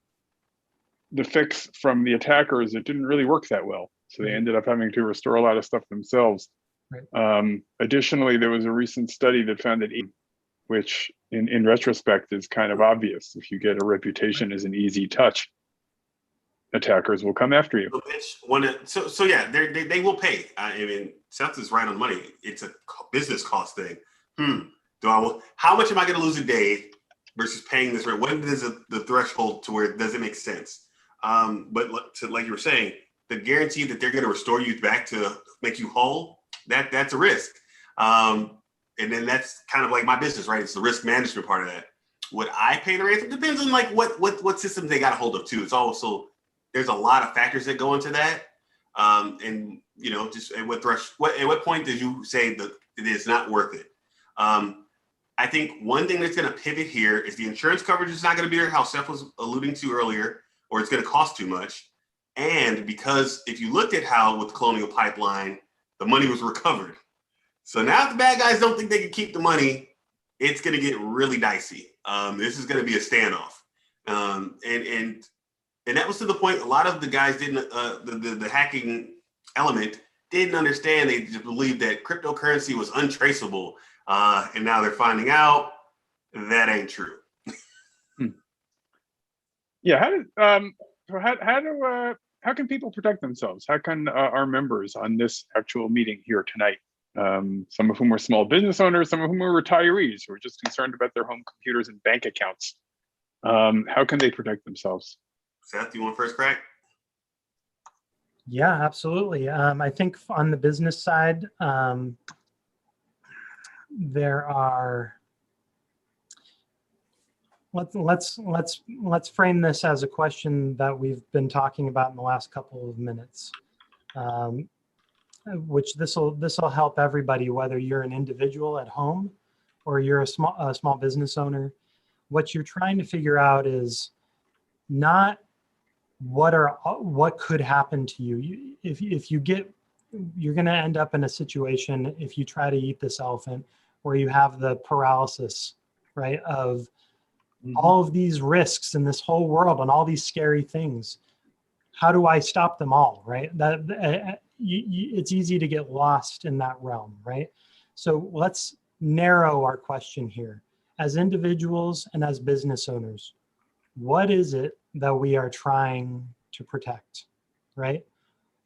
fix from the attackers, it didn't really work that well. So they ended up having to restore a lot of stuff themselves. Right. Additionally, there was a recent study that found that, which in retrospect is kind of obvious. If you get a reputation as an easy touch, attackers will come after you. So yeah, they will pay. I mean, Seth is right on the money. It's a business cost thing. How much am I going to lose a day versus paying this rent? When is the threshold to where it doesn't make sense? But like you were saying, the guarantee that they're going to restore you back to make you whole, that's a risk. And then that's kind of like my business, right? It's the risk management part of that. Would I pay the ransom? Depends on like what systems they got a hold of too. It's also, there's a lot of factors that go into that. And you know, just at what point did you say that it is not worth it? I think one thing that's going to pivot here is the insurance coverage is not going to be there, how Seth was alluding to earlier, or it's going to cost too much. And because if you looked at how with Colonial Pipeline, the money was recovered. So now if the bad guys don't think they can keep the money, it's going to get really dicey. This is going to be a standoff. And that was to the point, a lot of the guys didn't, the hacking element didn't understand. They just believed that cryptocurrency was untraceable. And now they're finding out that ain't true. Yeah, how can people protect themselves? How can our members on this actual meeting here tonight, some of whom are small business owners, some of whom are retirees who are just concerned about their home computers and bank accounts, how can they protect themselves? Seth, you want first crack? Yeah, absolutely. I think on the business side, there are. Let's frame this as a question that we've been talking about in the last couple of minutes, which this will help everybody, whether you're an individual at home or you're a small business owner. What you're trying to figure out is not what could happen to you. If you get, you're going to end up in a situation, if you try to eat this elephant, where you have the paralysis, right, of all of these risks in this whole world and all these scary things. How do I stop them all, right? It's easy to get lost in that realm, right? So let's narrow our question here. As individuals and as business owners, what is it that we are trying to protect, right?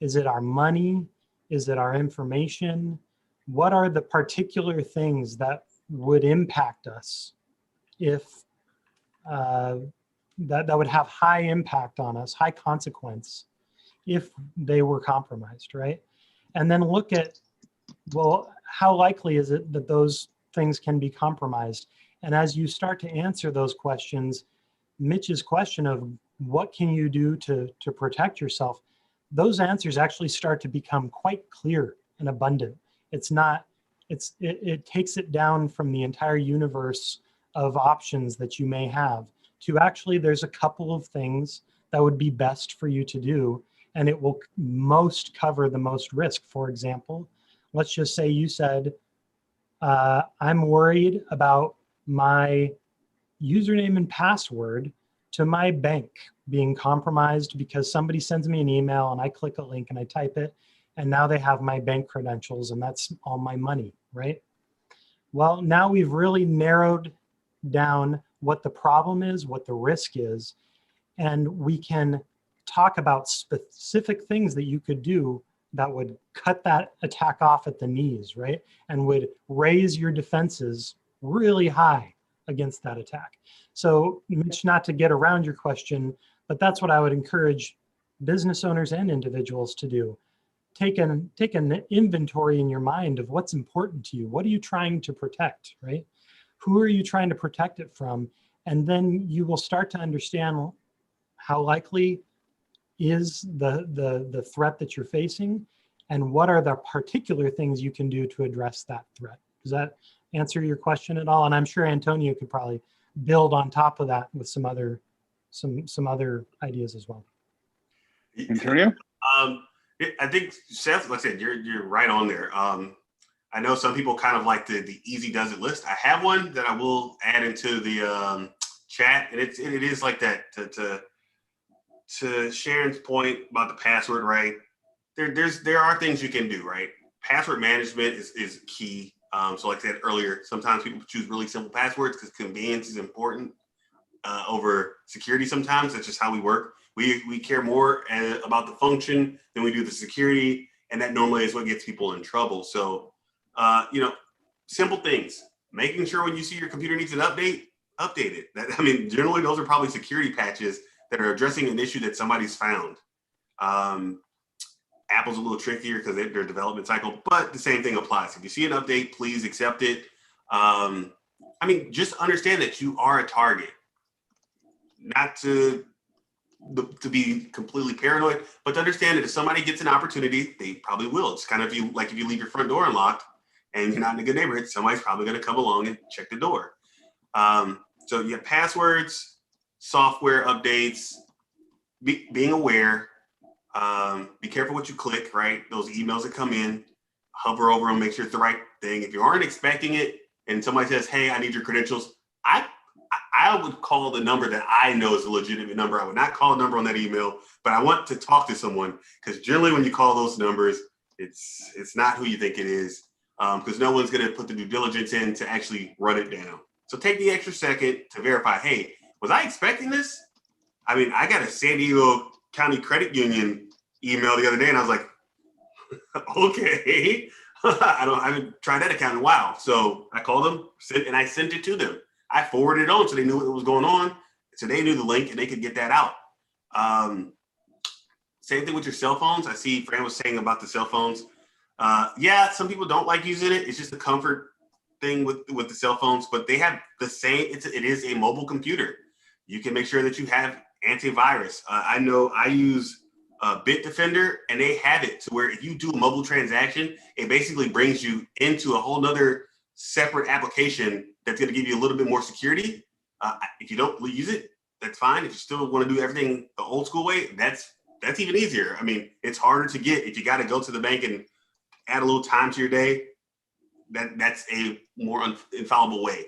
Is it our money? Is it our information? What are the particular things that would impact us if that would have high impact on us, high consequence, if they were compromised, right? And then look at, well, how likely is it that those things can be compromised? And as you start to answer those questions, Mitch's question of what can you do to protect yourself, those answers actually start to become quite clear and abundant. It takes it down from the entire universe of options that you may have to actually, there's a couple of things that would be best for you to do, and it will most cover the most risk. For example, let's just say you said, I'm worried about my username and password to my bank being compromised because somebody sends me an email and I click a link and I type it, and now they have my bank credentials and that's all my money, right? Well, now we've really narrowed down what the problem is, what the risk is, and we can talk about specific things that you could do that would cut that attack off at the knees, right? And would raise your defenses really high against that attack. So Mitch, not to get around your question, but that's what I would encourage business owners and individuals to do. Take an inventory in your mind of what's important to you. What are you trying to protect, right? Who are you trying to protect it from? And then you will start to understand how likely is the threat that you're facing, and what are the particular things you can do to address that threat. Does that answer your question at all? And I'm sure Antonio could probably build on top of that with some other ideas as well. Antonio? I think, Seth, like I said, you're right on there. I know some people kind of like the easy does it list. I have one that I will add into the chat, and it is like that. To Sharon's point about the password, right? There are things you can do, right? Password management is key. So like I said earlier, sometimes people choose really simple passwords because convenience is important over security. Sometimes that's just how we work. We care more about the function than we do the security, and that normally is what gets people in trouble. So, simple things. Making sure when you see your computer needs an update, update it. Generally those are probably security patches that are addressing an issue that somebody's found. Apple's a little trickier because their development cycle, but the same thing applies. If you see an update, please accept it. Just understand that you are a target. Not to be completely paranoid, but to understand that if somebody gets an opportunity, they probably will. It's kind of if you leave your front door unlocked and you're not in a good neighborhood, somebody's probably going to come along and check the door. So you have passwords, software updates, being aware, be careful what you click, right? Those emails that come in, hover over them, make sure it's the right thing. If you aren't expecting it and somebody says, hey, I need your credentials, I would call the number that I know is a legitimate number. I would not call a number on that email, but I want to talk to someone, because generally when you call those numbers, it's not who you think it is, because no one's going to put the due diligence in to actually run it down. So take the extra second to verify, hey, was I expecting this? I got a San Diego County Credit Union email the other day, and I was like, okay, I haven't tried that account in a while. So I called them and I sent it to them. I forwarded it on so they knew what was going on. So they knew the link and they could get that out. Same thing with your cell phones. I see Fran was saying about the cell phones. Some people don't like using it. It's just a comfort thing with the cell phones, but they have the same, it is a mobile computer. You can make sure that you have antivirus. I know I use Bitdefender, and they have it to where if you do a mobile transaction, it basically brings you into a whole nother separate application that's going to give you a little bit more security. If you don't use it, that's fine. If you still want to do everything the old school way, that's even easier. It's harder to get if you got to go to the bank and add a little time to your day. That's a more infallible way.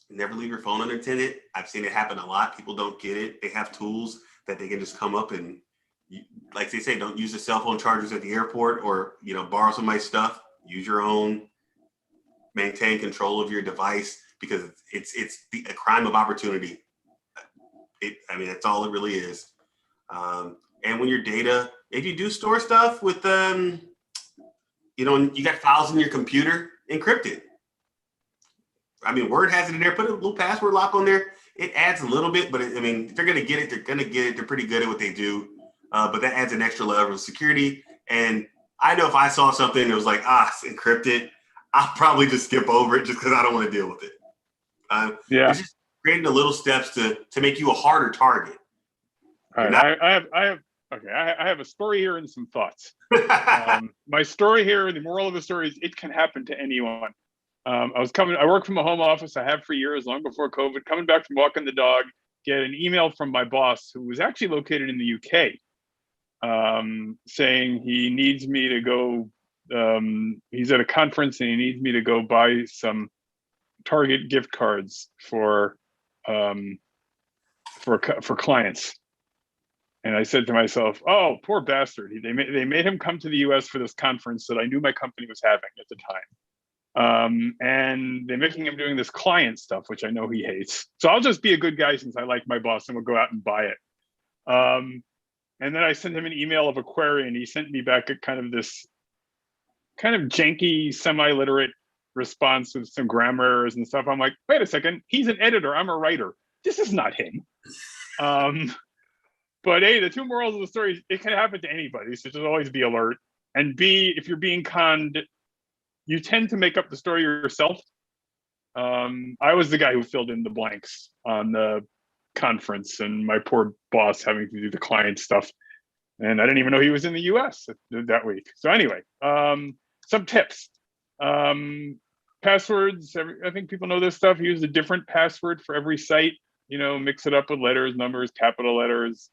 Never leave your phone unattended. I've seen it happen a lot. People don't get it. They have tools that they can just come up and, like they say, don't use the cell phone chargers at the airport or, borrow somebody's stuff. Use your own. Maintain control of your device, because it's a crime of opportunity. I mean, that's all it really is. And when your data, if you do store stuff with, you know, you got files in your computer, encrypt it. I mean, Word has it in there. Put a little password lock on there. It adds a little bit, but I mean, if they're going to get it, they're going to get it. They're pretty good at what they do. But that adds an extra level of security. And I know if I saw something that was like, it's encrypted, I'll probably just skip over it just because I don't want to deal with it. It's just creating the little steps to make you a harder target. All right, I have a story here and some thoughts. My story here, the moral of the story is it can happen to anyone. I work from a home office. I have for years, long before COVID, coming back from walking the dog, get an email from my boss who was actually located in the UK, saying he needs me to go, he's at a conference and he needs me to go buy some Target gift cards for clients. And I said to myself, oh, poor bastard. They made him come to the US for this conference that I knew my company was having at the time. And they're making him doing this client stuff, which I know he hates. So I'll just be a good guy since I like my boss and we'll go out and buy it. And then I sent him an email of a query and he sent me back a kind of janky, semi-literate response with some grammar errors and stuff. I'm like, wait a second, he's an editor, I'm a writer. This is not him. But A, the two morals of the story, it can happen to anybody, so just always be alert. And B, if you're being conned, you tend to make up the story yourself. I was the guy who filled in the blanks on the conference and my poor boss having to do the client stuff. And I didn't even know he was in the US that week. So anyway, some tips. Passwords, I think people know this stuff. Use a different password for every site, you know, mix it up with letters, numbers, capital letters,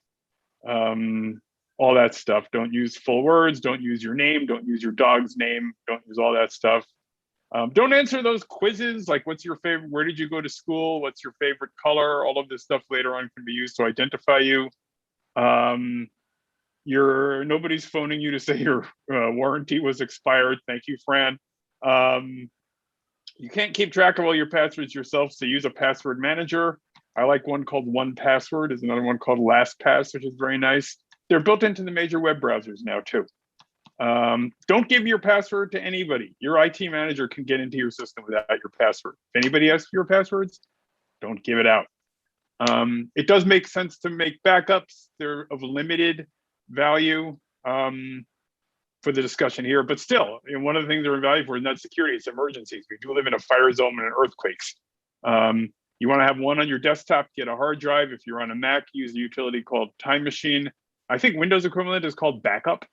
all that stuff. Don't use full words, don't use your name, don't use your dog's name, don't use all that stuff. Don't answer those quizzes like what's your favorite, where did you go to school, what's your favorite color, all of this stuff later on can be used to identify you. Nobody's phoning you to say your warranty was expired. Thank you, Fran. You can't keep track of all your passwords yourself, so use a password manager. I like one called 1Password. There's another one called LastPass, which is very nice. They're built into the major web browsers now too. Don't give your password to anybody. Your IT manager can get into your system without your password. If anybody asks for your passwords, don't give it out. It does make sense to make backups. They're of limited value for the discussion here, but still, one of the things they're in value for is not security, it's emergencies. We do live in a fire zone and earthquakes. You want to have one on your desktop, get a hard drive. If you're on a Mac, use a utility called Time Machine. I think Windows equivalent is called Backup.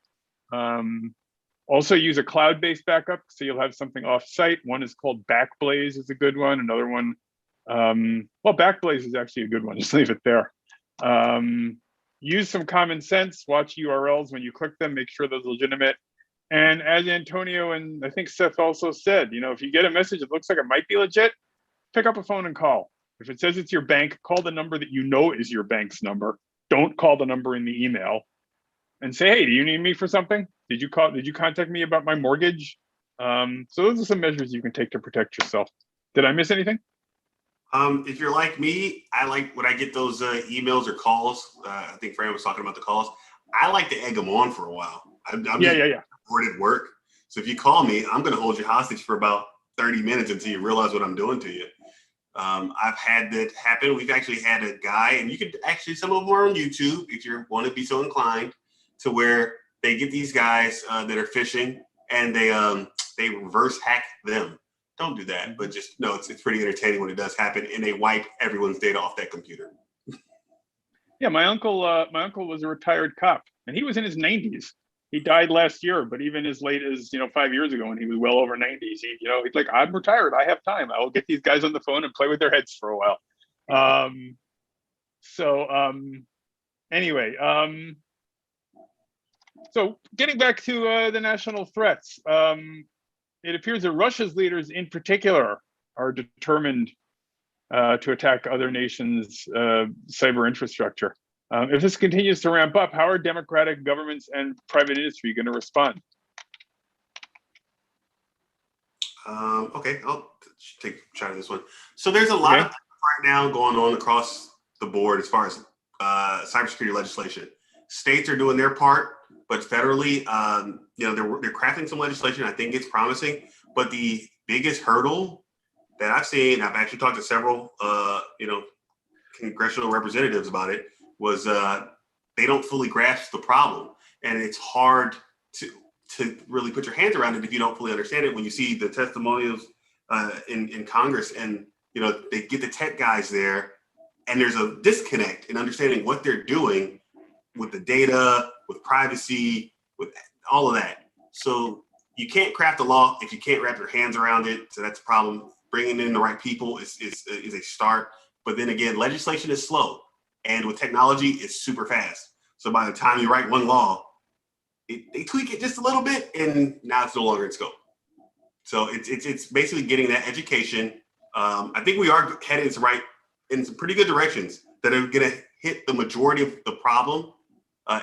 Also use a cloud-based backup, so you'll have something off-site. One is called Backblaze is a good one. Another one, well, Backblaze is actually a good one. Just leave it there. Use some common sense. Watch URLs when you click them. Make sure those are legitimate. And as Antonio and I think Seth also said, you know, if you get a message that looks like it might be legit, pick up a phone and call. If it says it's your bank, call the number that you know is your bank's number. Don't call the number in the email and say, hey, do you need me for something? Did you contact me about my mortgage? So those are some measures you can take to protect yourself. Did I miss anything? If you're like me, I like when I get those emails or calls. I think Fran was talking about the calls. I like to egg them on for a while. I'm bored at work. So if you call me, I'm going to hold you hostage for about 30 minutes until you realize what I'm doing to you. I've had that happen. We've actually had a guy, and you could actually, some of them are on YouTube if you want to be so inclined, to where they get these guys that are phishing and they reverse hack them. Don't do that, but just know it's pretty entertaining when it does happen, and they wipe everyone's data off that computer. Yeah, my uncle was a retired cop, and he was in his 90s. He died last year, but even as late as 5 years ago, when he was well over 90s, he's like, I'm retired, I have time. I will get these guys on the phone and play with their heads for a while. Anyway, so getting back to the national threats. It appears that Russia's leaders in particular are determined to attack other nations' cyber infrastructure. If this continues to ramp up, how are democratic governments and private industry going to respond? Okay, I'll take a shot at this one. So there's a lot of things right now going on across the board as far as cybersecurity legislation. States are doing their part, but federally, they're crafting some legislation. I think it's promising, but the biggest hurdle that I've seen, I've actually talked to several, congressional representatives about it, was they don't fully grasp the problem, and it's hard to really put your hands around it if you don't fully understand it. When you see the testimonials in Congress, and they get the tech guys there, and there's a disconnect in understanding what they're doing with the data, with privacy, with all of that. So you can't craft a law if you can't wrap your hands around it. So that's a problem. Bringing in the right people is a start. But then again, legislation is slow, and with technology, it's super fast. So by the time you write one law, they tweak it just a little bit, and now it's no longer in scope. So it's basically getting that education. I think we are headed in some pretty good directions that are going to hit the majority of the problem.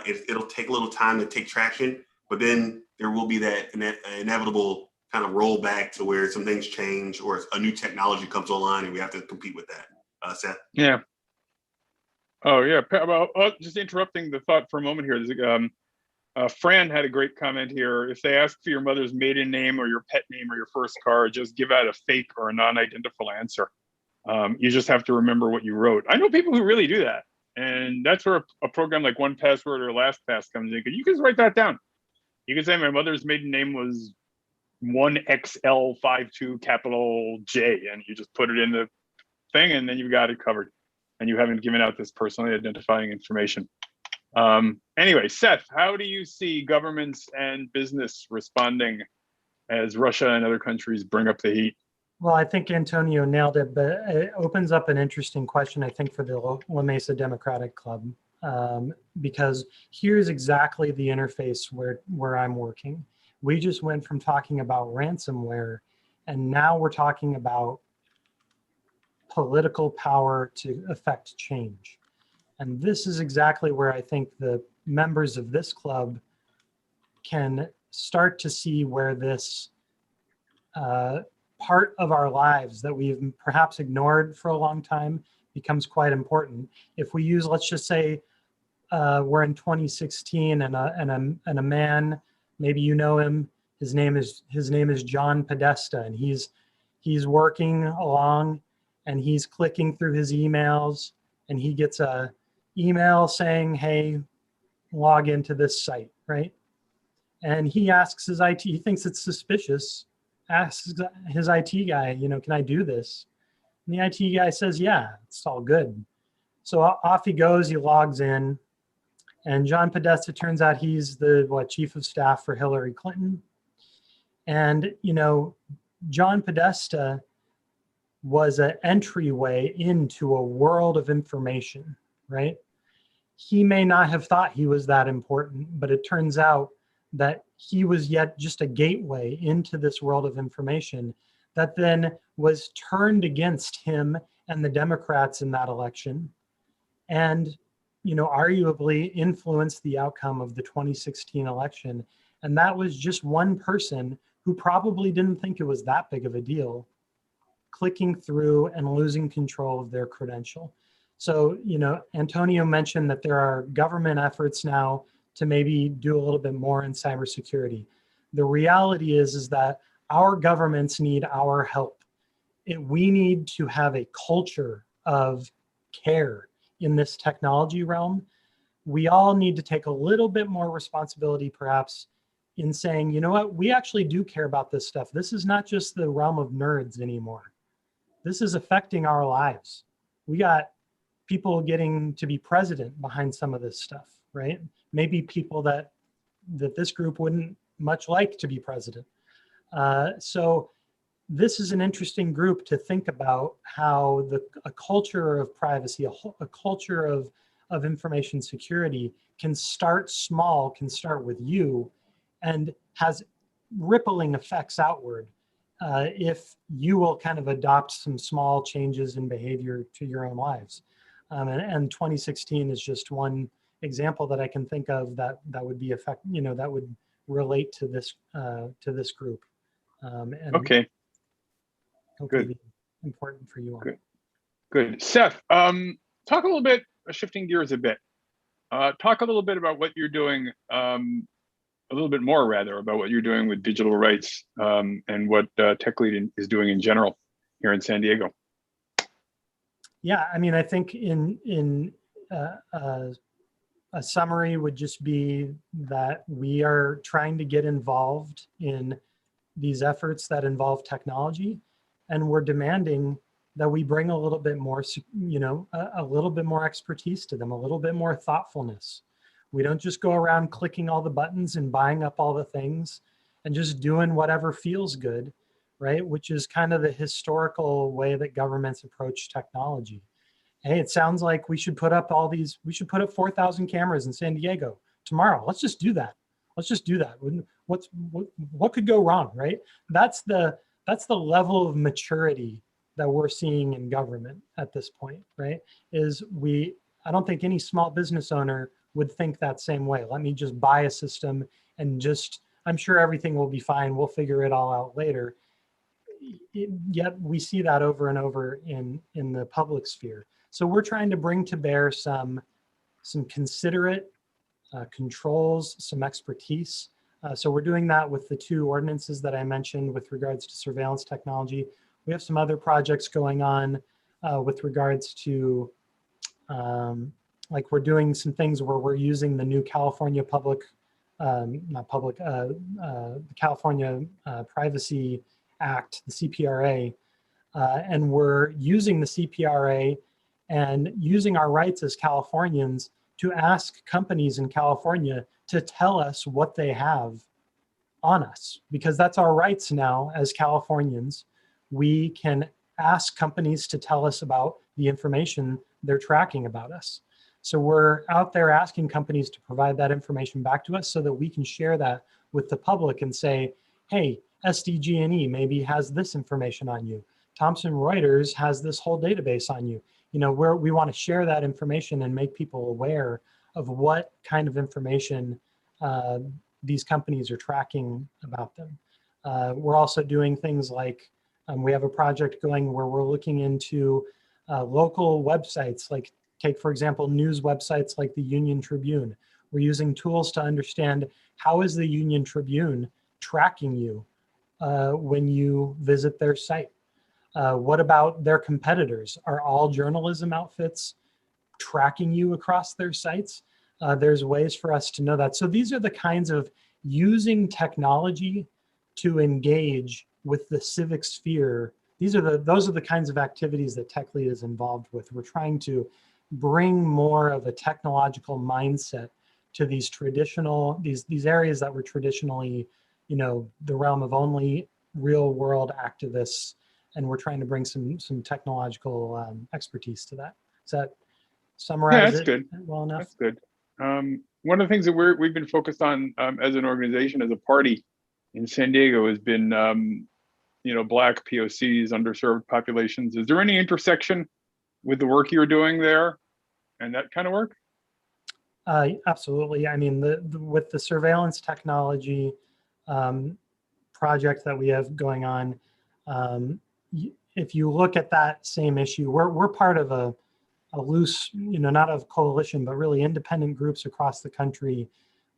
It'll take a little time to take traction, but then there will be that inevitable kind of rollback to where some things change or a new technology comes online and we have to compete with that. Seth? Yeah. Oh, yeah. Well, just interrupting the thought for a moment here. Fran had a great comment here. If they ask for your mother's maiden name or your pet name or your first car, just give out a fake or a non-identifiable answer. You just have to remember what you wrote. I know people who really do that. And that's where a program like 1Password or LastPass comes in. Because you can just write that down. You can say my mother's maiden name was 1XL52 capital J, and you just put it in the thing, and then you've got it covered. And you haven't given out this personally identifying information. Anyway, Seth, how do you see governments and business responding as Russia and other countries bring up the heat? Well, I think Antonio nailed it, but it opens up an interesting question, I think, for the La Mesa Democratic Club, because here's exactly the interface where I'm working. We just went from talking about ransomware, and now we're talking about political power to affect change. And this is exactly where I think the members of this club can start to see where this part of our lives that we've perhaps ignored for a long time becomes quite important. If we use, let's just say, we're in 2016, and a man, maybe you know him. His name is John Podesta, and he's working along, and he's clicking through his emails, and he gets a email saying, "Hey, log into this site," right? And he asks his IT. He thinks it's suspicious. Asks his IT guy, can I do this? And the IT guy says, yeah, it's all good. So off he goes, he logs in, and John Podesta, turns out he's the chief of staff for Hillary Clinton. And, John Podesta was an entryway into a world of information, right? He may not have thought he was that important, but it turns out that he was yet just a gateway into this world of information that then was turned against him and the Democrats in that election, and arguably influenced the outcome of the 2016 election. And that was just one person who probably didn't think it was that big of a deal, clicking through and losing control of their credential. So, Antonio mentioned that there are government efforts now to maybe do a little bit more in cybersecurity. The reality is that our governments need our help. We need to have a culture of care in this technology realm. We all need to take a little bit more responsibility, perhaps, in saying, you know what, we actually do care about this stuff. This is not just the realm of nerds anymore. This is affecting our lives. We got people getting to be president behind some of this stuff, right? Maybe people that this group wouldn't much like to be president. So this is an interesting group to think about how a culture of privacy, a culture of information security can start small, can start with you, and has rippling effects outward if you will kind of adopt some small changes in behavior to your own lives. And 2016 is just one example that I can think of that would be that would relate to this group. And okay, good. Be important for you all. Good. Seth, talk a little bit, shifting gears a bit. Talk a little bit about what you're doing, a little bit more rather, about what you're doing with digital rights and what TechLead is doing in general here in San Diego. Yeah, I mean, I think in a summary would just be that we are trying to get involved in these efforts that involve technology, and we're demanding that we bring a little bit more, you know, a little bit more expertise to them, a little bit more thoughtfulness. We don't just go around clicking all the buttons and buying up all the things and just doing whatever feels good, right? Which is kind of the historical way that governments approach technology. Hey, it sounds like we should put up we should put up 4,000 cameras in San Diego tomorrow. Let's just do that. Let's just do that. What could go wrong, right? That's the level of maturity that we're seeing in government at this point, right? I don't think any small business owner would think that same way. Let me just buy a system and I'm sure everything will be fine. We'll figure it all out later. Yet we see that over and over in the public sphere. So we're trying to bring to bear some considerate controls, some expertise. So we're doing that with the two ordinances that I mentioned with regards to surveillance technology. We have some other projects going on with regards to, like we're doing some things where we're using the new California the California Privacy Act, the CPRA, and we're using the CPRA and using our rights as Californians to ask companies in California to tell us what they have on us, because that's our rights now as Californians. We can ask companies to tell us about the information they're tracking about us. So we're out there asking companies to provide that information back to us so that we can share that with the public and say, hey, SDG&E maybe has this information on you. Thomson Reuters has this whole database on you. You know, we want to share that information and make people aware of what kind of information these companies are tracking about them. We're also doing things like, we have a project going where we're looking into local websites, like take, for example, news websites like the Union Tribune. We're using tools to understand how is the Union Tribune tracking you when you visit their site. What about their competitors? Are all journalism outfits tracking you across their sites? There's ways for us to know that. So these are the kinds of using technology to engage with the civic sphere. Those are the kinds of activities that TechLead is involved with. We're trying to bring more of a technological mindset to these traditional, these areas that were traditionally, you know, the realm of only real world activists. And we're trying to bring some technological expertise to that. Does that summarize it good. well enough? That's good. One of the things that we've been focused on as an organization, as a party in San Diego, has been, you know, Black POCs, underserved populations. Is there any intersection with the work you're doing there and that kind of work? Absolutely. I mean, with the surveillance technology project that we have going on, if you look at that same issue, we're part of a loose, you know, not a coalition, but really independent groups across the country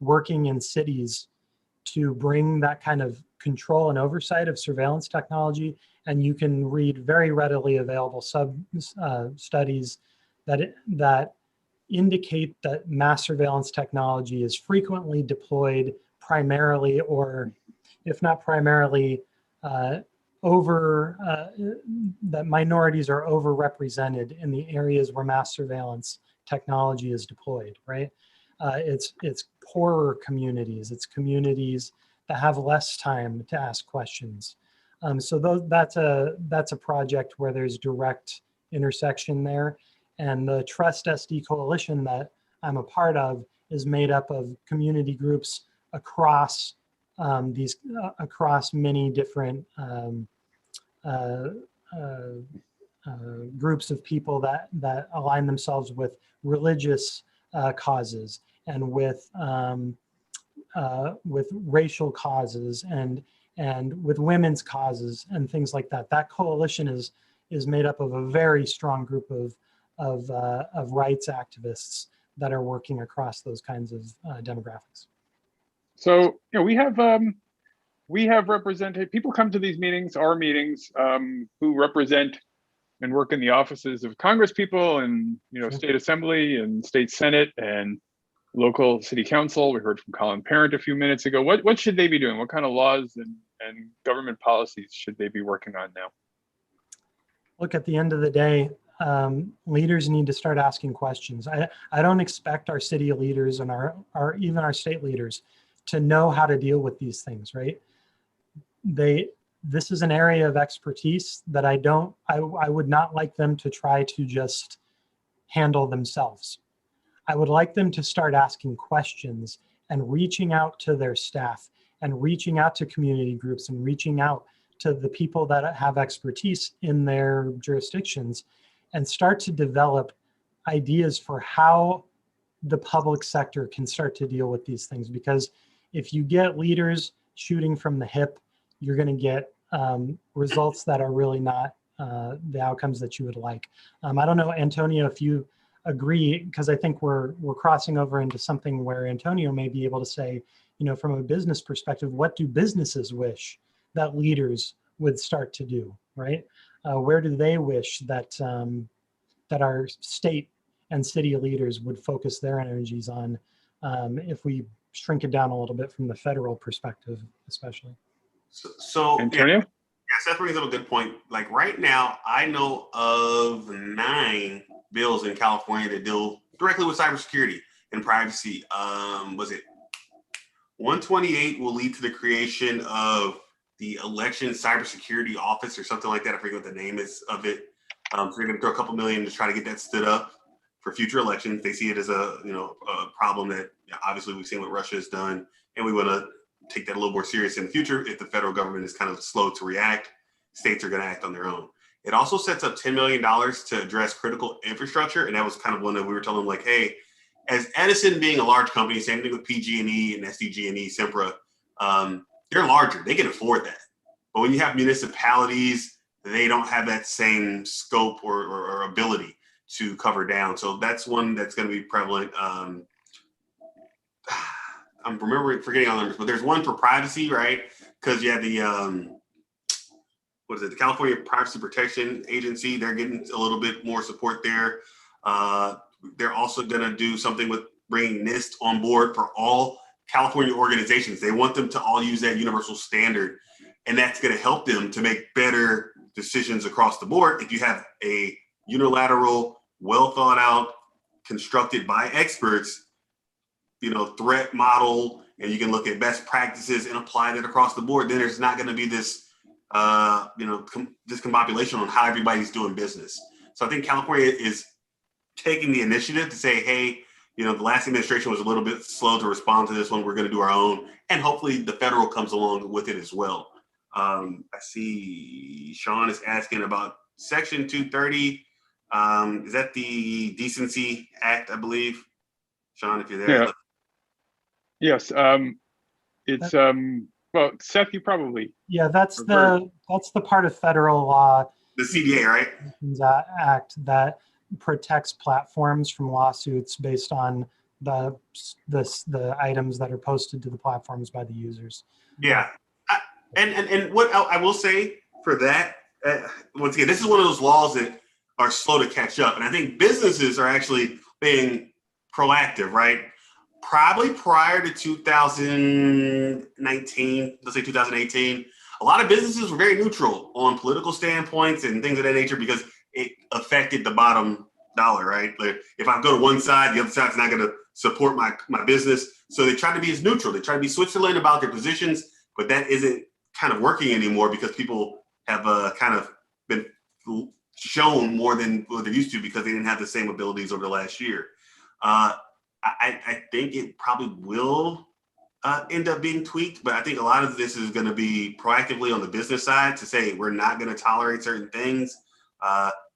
working in cities to bring that kind of control and oversight of surveillance technology. And you can read very readily available studies that indicate that mass surveillance technology is frequently deployed primarily, or if not primarily, that minorities are overrepresented in the areas where mass surveillance technology is deployed, right? It's poorer communities. It's communities that have less time to ask questions. So that's a project where there's direct intersection there. And the Trust SD Coalition that I'm a part of is made up of community groups across across many different groups of people that align themselves with religious causes and with racial causes and with women's causes and things like that. That coalition is made up of a very strong group of of rights activists that are working across those kinds of demographics. So, we have represented people come to these meetings, our meetings, who represent and work in the offices of Congress people and Sure. state assembly and state senate and local city council. We heard from Colin Parent a few minutes ago. What should they be doing? What kind of laws and government policies should they be working on now? Look, at the end of the day, leaders need to start asking questions. I don't expect our city leaders and even our state leaders to know how to deal with these things, right? This is an area of expertise that I would not like them to try to just handle themselves. I would like them to start asking questions and reaching out to their staff and reaching out to community groups and reaching out to the people that have expertise in their jurisdictions and start to develop ideas for how the public sector can start to deal with these things. Because if you get leaders shooting from the hip, you're going to get results that are really not the outcomes that you would like. I don't know, Antonio, if you agree, because I think we're crossing over into something where Antonio may be able to say, from a business perspective, what do businesses wish that leaders would start to do, right? Where do they wish that that our state and city leaders would focus their energies on if we shrink it down a little bit from the federal perspective, especially? So Antonio? yeah, Seth brings up a good point. Like right now, I know of 9 bills in California that deal directly with cybersecurity and privacy. Was it 128 will lead to the creation of the election cybersecurity office or something like that. I forget what the name is of it. So they're going to throw a couple million to try to get that stood up for future elections. They see it as a problem that obviously we've seen what Russia has done, and we want to take that a little more serious in the future. If the federal government is kind of slow to react, states are going to act on their own. It also sets up $10 million to address critical infrastructure. And that was kind of one that we were telling them, like, hey, as Edison being a large company, same thing with PG&E and SDG&E, Sempra, they're larger. They can afford that. But when you have municipalities, they don't have that same scope or ability to cover down. So that's one that's going to be prevalent. I'm forgetting all the numbers, but there's one for privacy, right? Because you have the the California Privacy Protection Agency. They're getting a little bit more support there. They're also going to do something with bringing NIST on board for all California organizations. They want them to all use that universal standard, and that's going to help them to make better decisions across the board. If you have a unilateral, well thought out, constructed by experts, threat model, and you can look at best practices and apply that across the board, then there's not going to be this, discombobulation on how everybody's doing business. So I think California is taking the initiative to say, hey, the last administration was a little bit slow to respond to this one. We're going to do our own, and hopefully the federal comes along with it as well. I see Sean is asking about Section 230. Is that the Decency Act, I believe? Sean, if you're there. Yeah. Yes. It's well, Seth, you probably. Yeah, that's the part of federal law, The CDA, right? Act that protects platforms from lawsuits based on the items that are posted to the platforms by the users. Yeah, and what I will say for that, once again, this is one of those laws that are slow to catch up, and I think businesses are actually being proactive, right? Probably prior to 2019, let's say 2018, a lot of businesses were very neutral on political standpoints and things of that nature because it affected the bottom dollar, right? Like if I go to one side, the other side's not going to support my business. So they try to be as neutral. They try to be Switzerland about their positions, but that isn't kind of working anymore because people have kind of been shown more than what they used to because they didn't have the same abilities over the last year. I think it probably will end up being tweaked, but I think a lot of this is going to be proactively on the business side to say we're not going to tolerate certain things.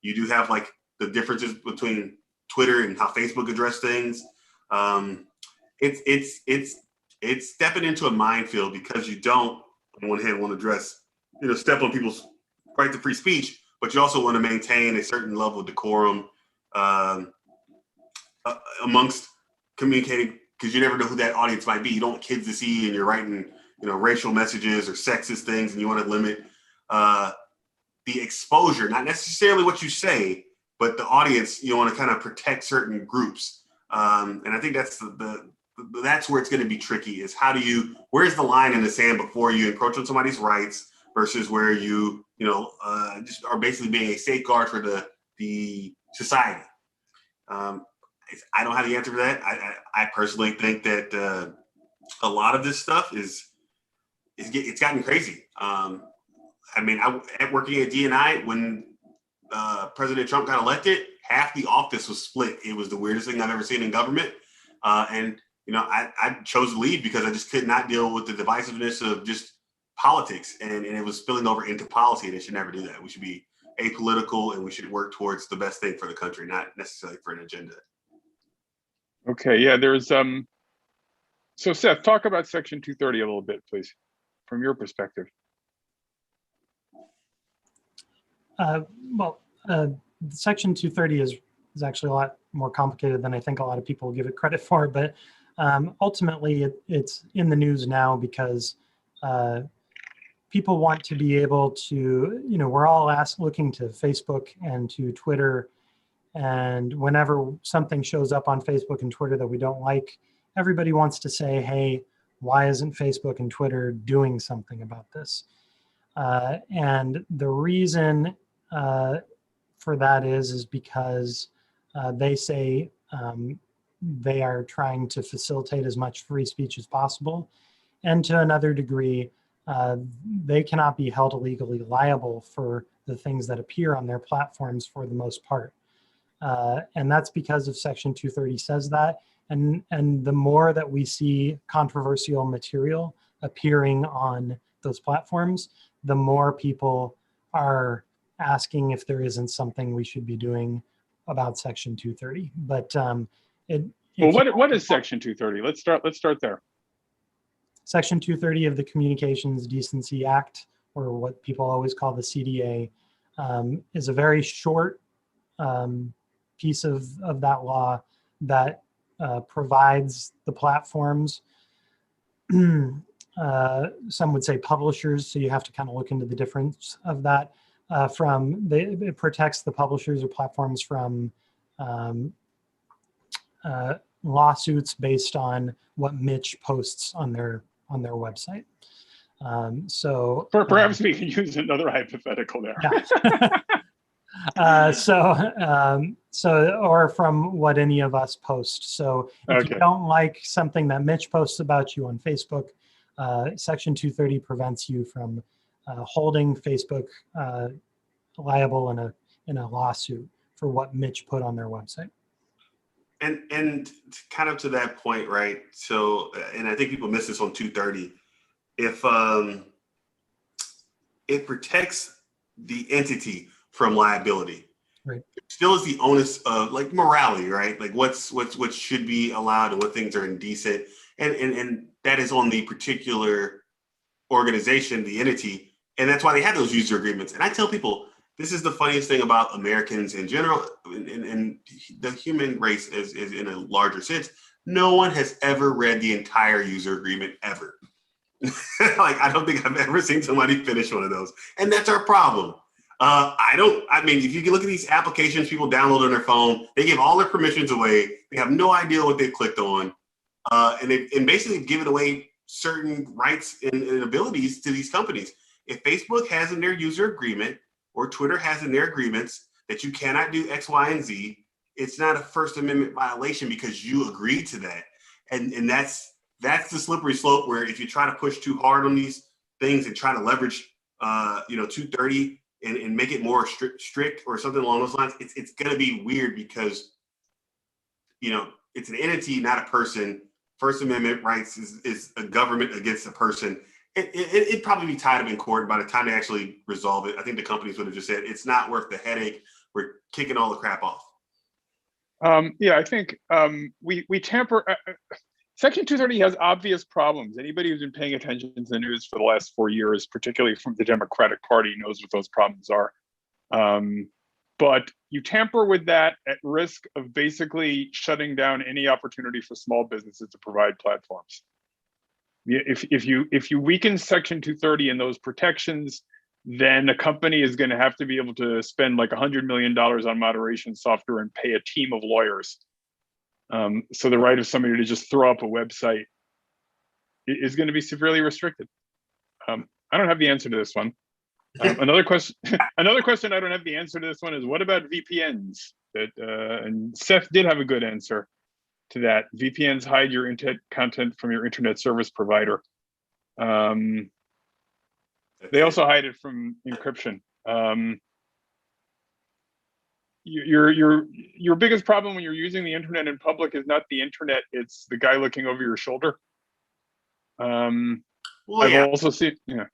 You do have like the differences between Twitter and how Facebook address things. It's stepping into a minefield because you don't, on one hand, want to address, step on people's right to free speech, but you also want to maintain a certain level of decorum um, amongst communicating, because you never know who that audience might be. You don't want kids to see, and you're writing, racial messages or sexist things, and you want to limit the exposure, not necessarily what you say, but the audience. You want to kind of protect certain groups, and I think that's that's where it's going to be tricky. Is where's the line in the sand before you encroach on somebody's rights versus where you just are basically being a safeguard for the society. I don't have the answer for that. I personally think that a lot of this stuff it's gotten crazy. Working at DNI when President Trump got elected, half the office was split. It was the weirdest thing I've ever seen in government. I chose to leave because I just could not deal with the divisiveness of just politics, and it was spilling over into policy, and it should never do that. We should be apolitical, and we should work towards the best thing for the country, not necessarily for an agenda. Okay, yeah, there's so Seth, talk about Section 230 a little bit, please, from your perspective. Section 230 is actually a lot more complicated than I think a lot of people give it credit for, but ultimately it's in the news now because people want to be able to, we're all looking to Facebook and to Twitter, and whenever something shows up on Facebook and Twitter that we don't like, everybody wants to say, hey, why isn't Facebook and Twitter doing something about this? And the reason for that is because they say they are trying to facilitate as much free speech as possible. And to another degree, they cannot be held illegally liable for the things that appear on their platforms for the most part. And that's because of Section 230 says that. And the more that we see controversial material appearing on those platforms, the more people are asking if there isn't something we should be doing about Section 230. But what is Section 230? Let's start there. Section 230 of the Communications Decency Act, or what people always call the CDA, is a very short piece of that law that provides the platforms, some would say publishers, so you have to kind of look into the difference of that. It protects the publishers or platforms from lawsuits based on what Mitch posts on their website. Perhaps we can use another hypothetical there. Yeah. Or from what any of us post. So if you don't like something that Mitch posts about you on Facebook, Section 230 prevents you from holding Facebook liable in a lawsuit for what Mitch put on their website. And kind of to that point, right? So, and I think people miss this on 230. If it protects the entity from liability, right? It still is the onus of like morality, right? Like what should be allowed and what things are indecent, and that is on the particular organization, the entity, and that's why they have those user agreements. And I tell people, this is the funniest thing about Americans in general, and the human race is in a larger sense. No one has ever read the entire user agreement ever. Like, I don't think I've ever seen somebody finish one of those. And that's our problem. If you can look at these applications people download on their phone, they give all their permissions away. They have no idea what they've clicked on. And basically given away certain rights and abilities to these companies. If Facebook has in their user agreement, or Twitter has in their agreements that you cannot do X, Y, and Z, it's not a First Amendment violation because you agreed to that. And that's the slippery slope where if you try to push too hard on these things and try to leverage 230 and make it more strict or something along those lines, it's going to be weird because it's an entity, not a person. First Amendment rights is a government against a person. It'd probably be tied up in court by the time they actually resolve it. I think the companies would have just said, it's not worth the headache. We're kicking all the crap off. I think we tamper. Section 230 has obvious problems. Anybody who's been paying attention to the news for the last 4 years, particularly from the Democratic Party, knows what those problems are. but you tamper with that at risk of basically shutting down any opportunity for small businesses to provide platforms. If you weaken Section 230 and those protections, then a company is going to have to be able to spend like $100 million on moderation software and pay a team of lawyers. So the right of somebody to just throw up a website is going to be severely restricted. I don't have the answer to this one. Another question I don't have the answer to this one is, what about VPNs? And Seth did have a good answer to that. VPNs hide your internet content from your internet service provider. They also hide it from encryption. Your biggest problem when you're using the internet in public is not the internet; it's the guy looking over your shoulder. Well, I've also seen, to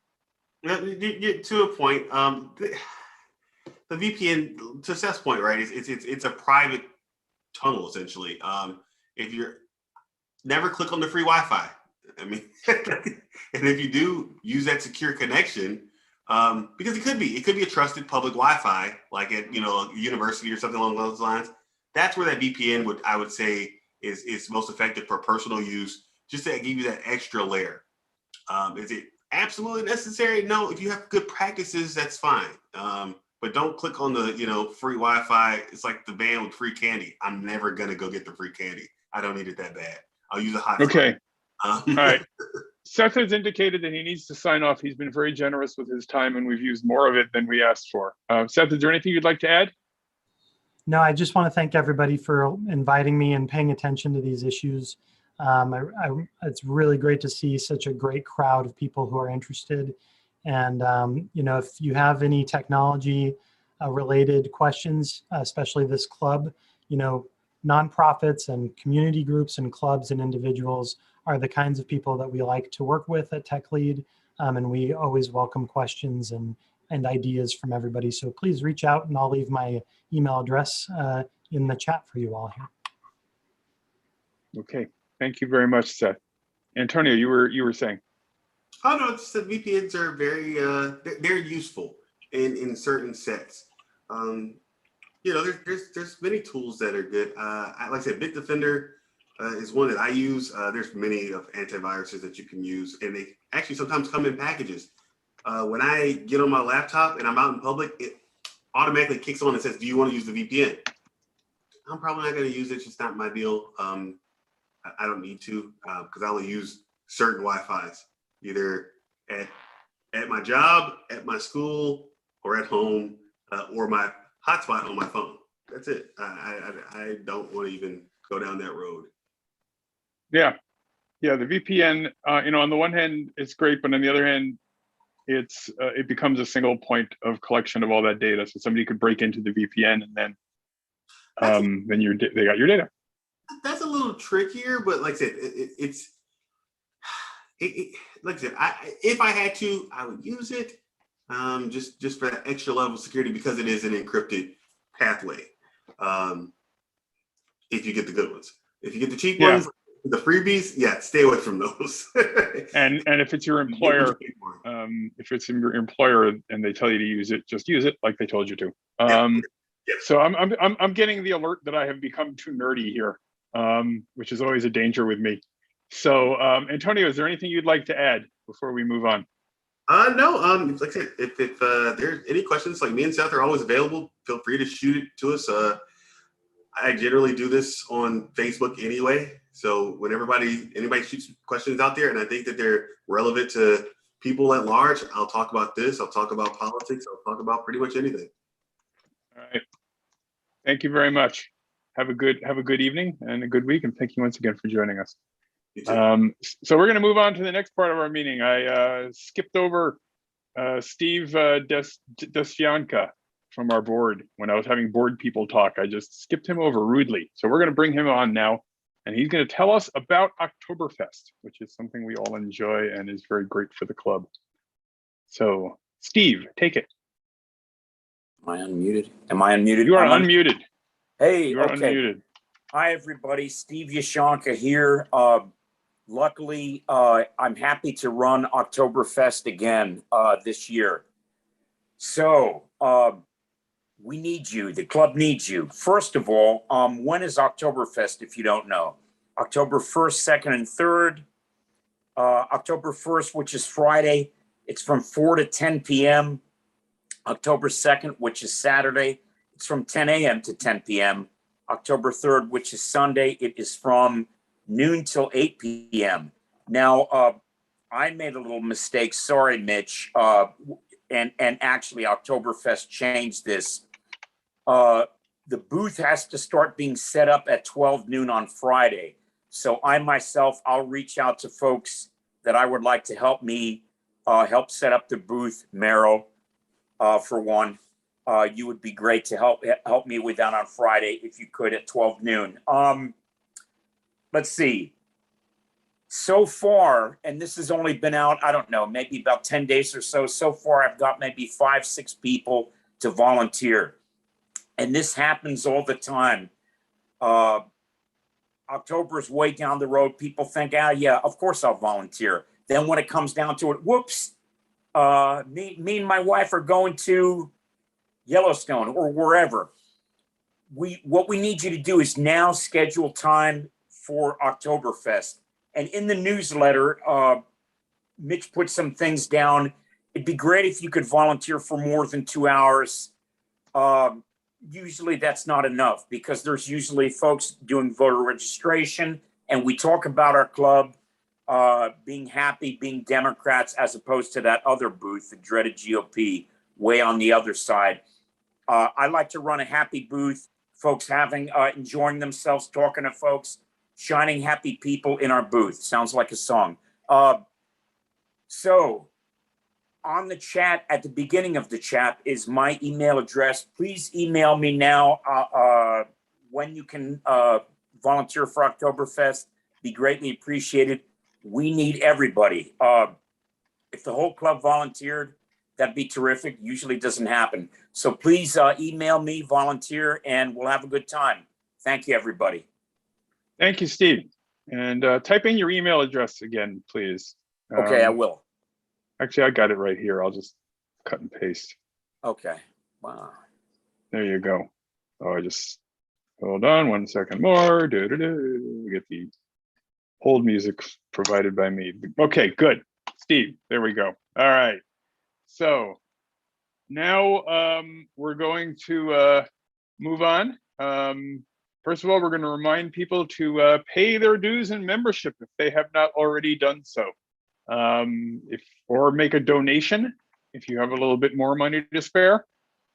a point. The VPN, to Seth's point, right? It's a private tunnel essentially. If you're never click on the free Wi-Fi. I mean, and if you do use that secure connection, because it could be a trusted public Wi-Fi, like at a university or something along those lines. That's where that VPN I would say is most effective for personal use, just to give you that extra layer. Is it absolutely necessary? No. If you have good practices, that's fine. But don't click on the free Wi-Fi. It's like the band with free candy. I'm never gonna go get the free candy. I don't need it that bad. I'll use a hot. Okay. All right. Seth has indicated that he needs to sign off. He's been very generous with his time, and we've used more of it than we asked for. Seth, is there anything you'd like to add? No, I just want to thank everybody for inviting me and paying attention to these issues. It's really great to see such a great crowd of people who are interested. And, if you have any technology related questions, especially this club, nonprofits and community groups and clubs and individuals are the kinds of people that we like to work with at TechLead. And we always welcome questions and ideas from everybody. So please reach out, and I'll leave my email address in the chat for you all here. Okay, thank you very much, Seth. Antonio, you were saying. Oh no, it's just that VPNs are very they're useful in certain sets. There's many tools that are good. Like I said, Bitdefender is one that I use. There's many of antiviruses that you can use, and they actually sometimes come in packages. When I get on my laptop and I'm out in public, it automatically kicks on and says, "Do you want to use the VPN?" I'm probably not going to use it. It's just not my deal. I don't need to because I only use certain Wi-Fi's, either at my job, at my school, or at home, or my hotspot on my phone. That's it. I don't want to even go down that road. Yeah, the VPN, on the one hand, it's great, but on the other hand, it becomes a single point of collection of all that data. So somebody could break into the VPN, and then they got your data. That's a little trickier, but like I said, it's like I said, if I had to, I would use it just for that extra level of security, because it is an encrypted pathway. If you get the good ones, if you get the cheap ones, the freebies, stay away from those. and if it's your employer, and they tell you to use it, just use it like they told you to. So I'm getting the alert that I have become too nerdy here, which is always a danger with me. So Antonio, is there anything you'd like to add before we move on? No. Like I said, if there's any questions, like me and Seth are always available. Feel free to shoot it to us. I generally do this on Facebook anyway. So when anybody shoots questions out there, and I think that they're relevant to people at large, I'll talk about this. I'll talk about politics. I'll talk about pretty much anything. All right. Thank you very much. Have a good evening and a good week, and thank you once again for joining us. So we're going to move on to the next part of our meeting. I skipped over Steve Desfianca from our board when I was having board people talk. I just skipped him over rudely. So we're going to bring him on now, and he's going to tell us about Oktoberfest, which is something we all enjoy and is very great for the club. So Steve, take it. Am I unmuted? Am I unmuted? You are unmuted. Hey, you are okay. Unmuted. Hi, everybody. Steve Yashanka here. Luckily, I'm happy to run Oktoberfest again this year. So We need you. The club needs you. First of all, when is Oktoberfest, if you don't know? October 1st, 2nd, and 3rd. October 1st, which is Friday, it's from 4 to 10 p.m. October 2nd, which is Saturday, it's from 10 a.m. to 10 p.m. October 3rd, which is Sunday, it is from noon till 8 p.m. Now, I made a little mistake. Sorry, Mitch. And actually, Oktoberfest changed this. The booth has to start being set up at 12 noon on Friday. So I myself, I'll reach out to folks that I would like to help me help set up the booth. Merrill, for one, you would be great to help me with that on Friday if you could at 12 noon. Let's see. So far, and this has only been out, I don't know, maybe about 10 days or so. So far, I've got maybe 5, 6 people to volunteer. And this happens all the time. October is way down the road. People think, yeah, of course I'll volunteer. Then when it comes down to it, whoops, me and my wife are going to Yellowstone or wherever. What we need you to do is now schedule time for Oktoberfest. And in the newsletter, Mitch put some things down. It'd be great if you could volunteer for more than 2 hours. Usually that's not enough because there's usually folks doing voter registration, and we talk about our club being happy, being Democrats, as opposed to that other booth, the dreaded GOP, way on the other side. I like to run a happy booth, folks enjoying themselves, talking to folks, shining happy people in our booth. Sounds like a song. So on the chat, at the beginning of the chat, is my email address. Please email me now when you can volunteer for Oktoberfest. Be greatly appreciated. We need everybody. If the whole club volunteered, that'd be terrific. Usually doesn't happen. So please email me, volunteer, and we'll have a good time. Thank you, everybody. Thank you, Steve. And type in your email address again, please. Okay, I will. Actually, I got it right here. I'll just cut and paste. Okay. Wow. There you go. Oh, I just hold on 1 second more. We get the hold music provided by me. Okay, good. Steve, there we go. All right. So now we're going to move on. First of all, we're going to remind people to pay their dues and membership if they have not already done so. Or make a donation if you have a little bit more money to spare.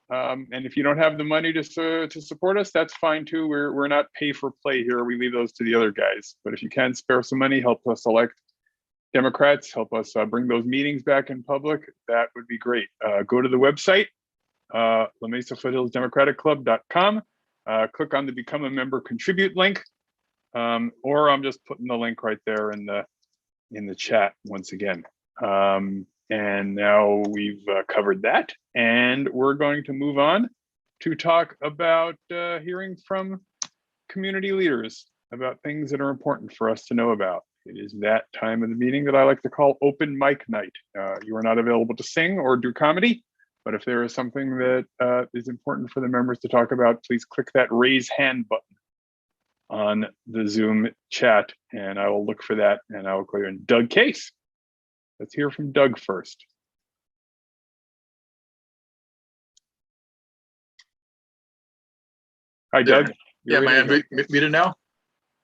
And if you don't have the money to support us, that's fine too. We're not pay for play here. We leave those to the other guys. But if you can spare some money, help us elect Democrats, help us bring those meetings back in public. That would be great. Go to the website, Mesa-Foothills Democratic Club.com. Click on the Become a Member Contribute link, or I'm just putting the link right there in the chat once again. And now we've covered that, and we're going to move on to talk about hearing from community leaders about things that are important for us to know about. It is that time of the meeting that I like to call open mic night. You are not available to sing or do comedy, but if there is something that is important for the members to talk about, please click that raise hand button on the Zoom chat, and I will look for that, and I will clear in Doug Case. Let's hear from Doug first. Hi, Doug. Yeah, am I muted now?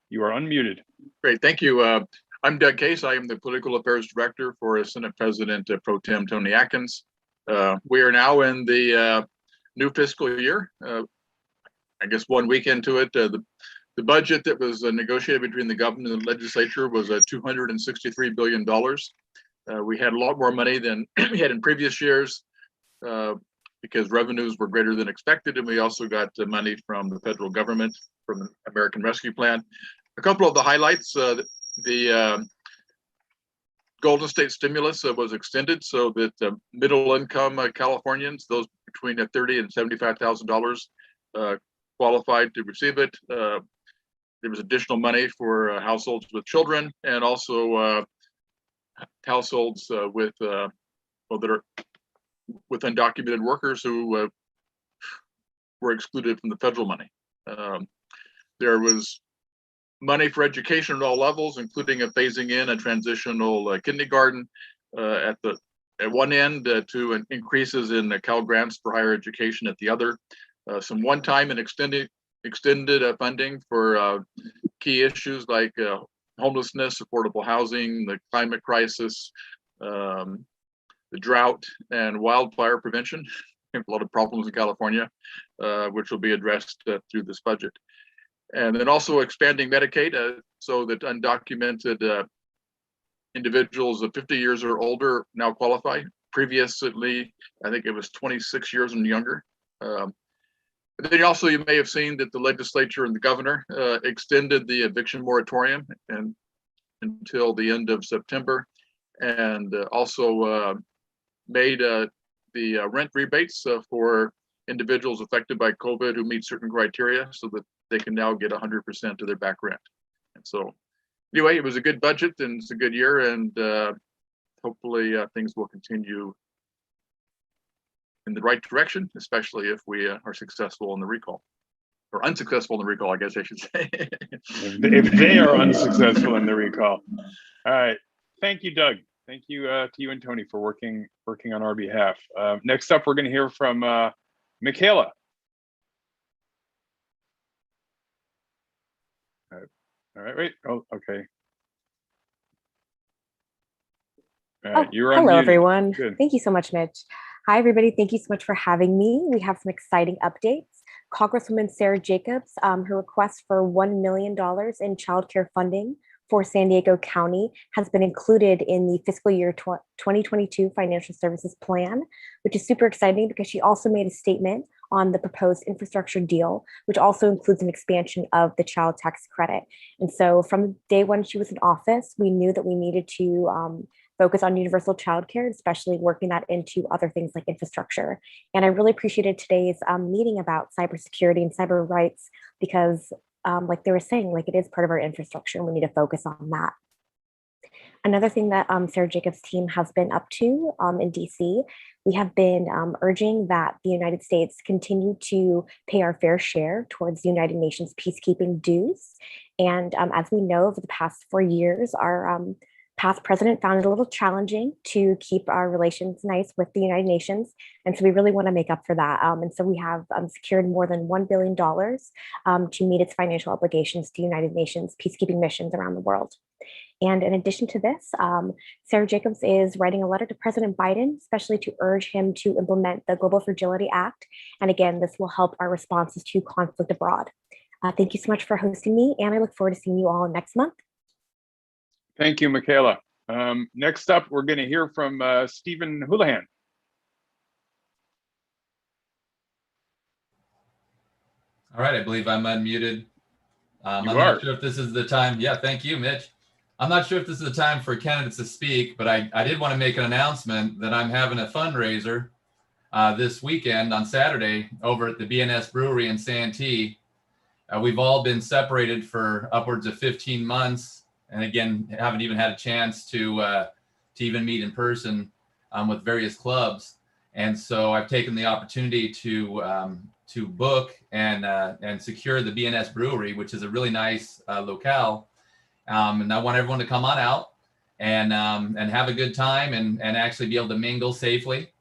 You are unmuted. Great, thank you. I'm Doug Case. I am the Political Affairs Director for Senate President Pro Tem Tony Atkins. We are now in the new fiscal year. I guess 1 week into it, the budget that was negotiated between the government and the legislature was $263 billion. We had a lot more money than we had in previous years because revenues were greater than expected, and we also got money from the federal government, from the American Rescue Plan. A couple of the highlights, the Golden State stimulus was extended so that middle-income Californians, those between $30,000 and $75,000, qualified to receive it. There was additional money for households with children, and also households with that are with undocumented workers who were excluded from the federal money. There was money for education at all levels, including a phasing in a transitional kindergarten at one end to increases in the Cal grants for higher education at the other. Some one-time and extended funding for key issues like homelessness, affordable housing, the climate crisis, the drought, and wildfire prevention. A lot of problems in California, which will be addressed through this budget. And then also expanding Medicaid so that undocumented individuals of 50 years or older now qualify. Previously, I think it was 26 years and younger. Then also, you may have seen that the legislature and the governor extended the eviction moratorium until the end of September, and also made the rent rebates for individuals affected by COVID who meet certain criteria, so that they can now get 100% of their back rent. And so anyway, it was a good budget and it's a good year, and hopefully things will continue in the right direction, especially if we are successful in the recall, or unsuccessful in the recall, I guess I should say. If they are unsuccessful in the recall. All right. Thank you, Doug. Thank you to you and Tony for working on our behalf. Next up, we're going to hear from Michaela. All right, wait. Oh, okay. All right, you're on hello, mute. everyone. Good. Thank you so much, Mitch. Hi, everybody. Thank you so much for having me. We have some exciting updates. Congresswoman Sarah Jacobs, her request for $1 million in childcare funding for San Diego County has been included in the fiscal year 2022 financial services plan, which is super exciting because she also made a statement on the proposed infrastructure deal, which also includes an expansion of the child tax credit. And so from day one she was in office, we knew that we needed to focus on universal childcare, especially working that into other things like infrastructure. And I really appreciated today's meeting about cybersecurity and cyber rights because like they were saying, like it is part of our infrastructure and we need to focus on that. Another thing that Sarah Jacobs' team has been up to in DC, we have been urging that the United States continue to pay our fair share towards the United Nations peacekeeping dues. And as we know, over the past 4 years, our past president found it a little challenging to keep our relations nice with the United Nations. And so we really want to make up for that. And so we have secured more than $1 billion to meet its financial obligations to United Nations peacekeeping missions around the world. And in addition to this, Sarah Jacobs is writing a letter to President Biden, especially to urge him to implement the Global Fragility Act. And again, this will help our responses to conflict abroad. Thank you so much for hosting me, and I look forward to seeing you all next month. Thank you, Michaela. Next up, we're going to hear from Stephen Houlihan. All right, I believe I'm unmuted. I'm You are. not sure if this is the time. Yeah, thank you, Mitch. I'm not sure if this is the time for candidates to speak, but I did want to make an announcement that I'm having a fundraiser this weekend on Saturday over at the BNS Brewery in Santee. We've all been separated for upwards of 15 months. And again, haven't even had a chance to even meet in person with various clubs. And so I've taken the opportunity to book and secure the BNS Brewery, which is a really nice locale. And I want everyone to come on out and have a good time and actually be able to mingle safely.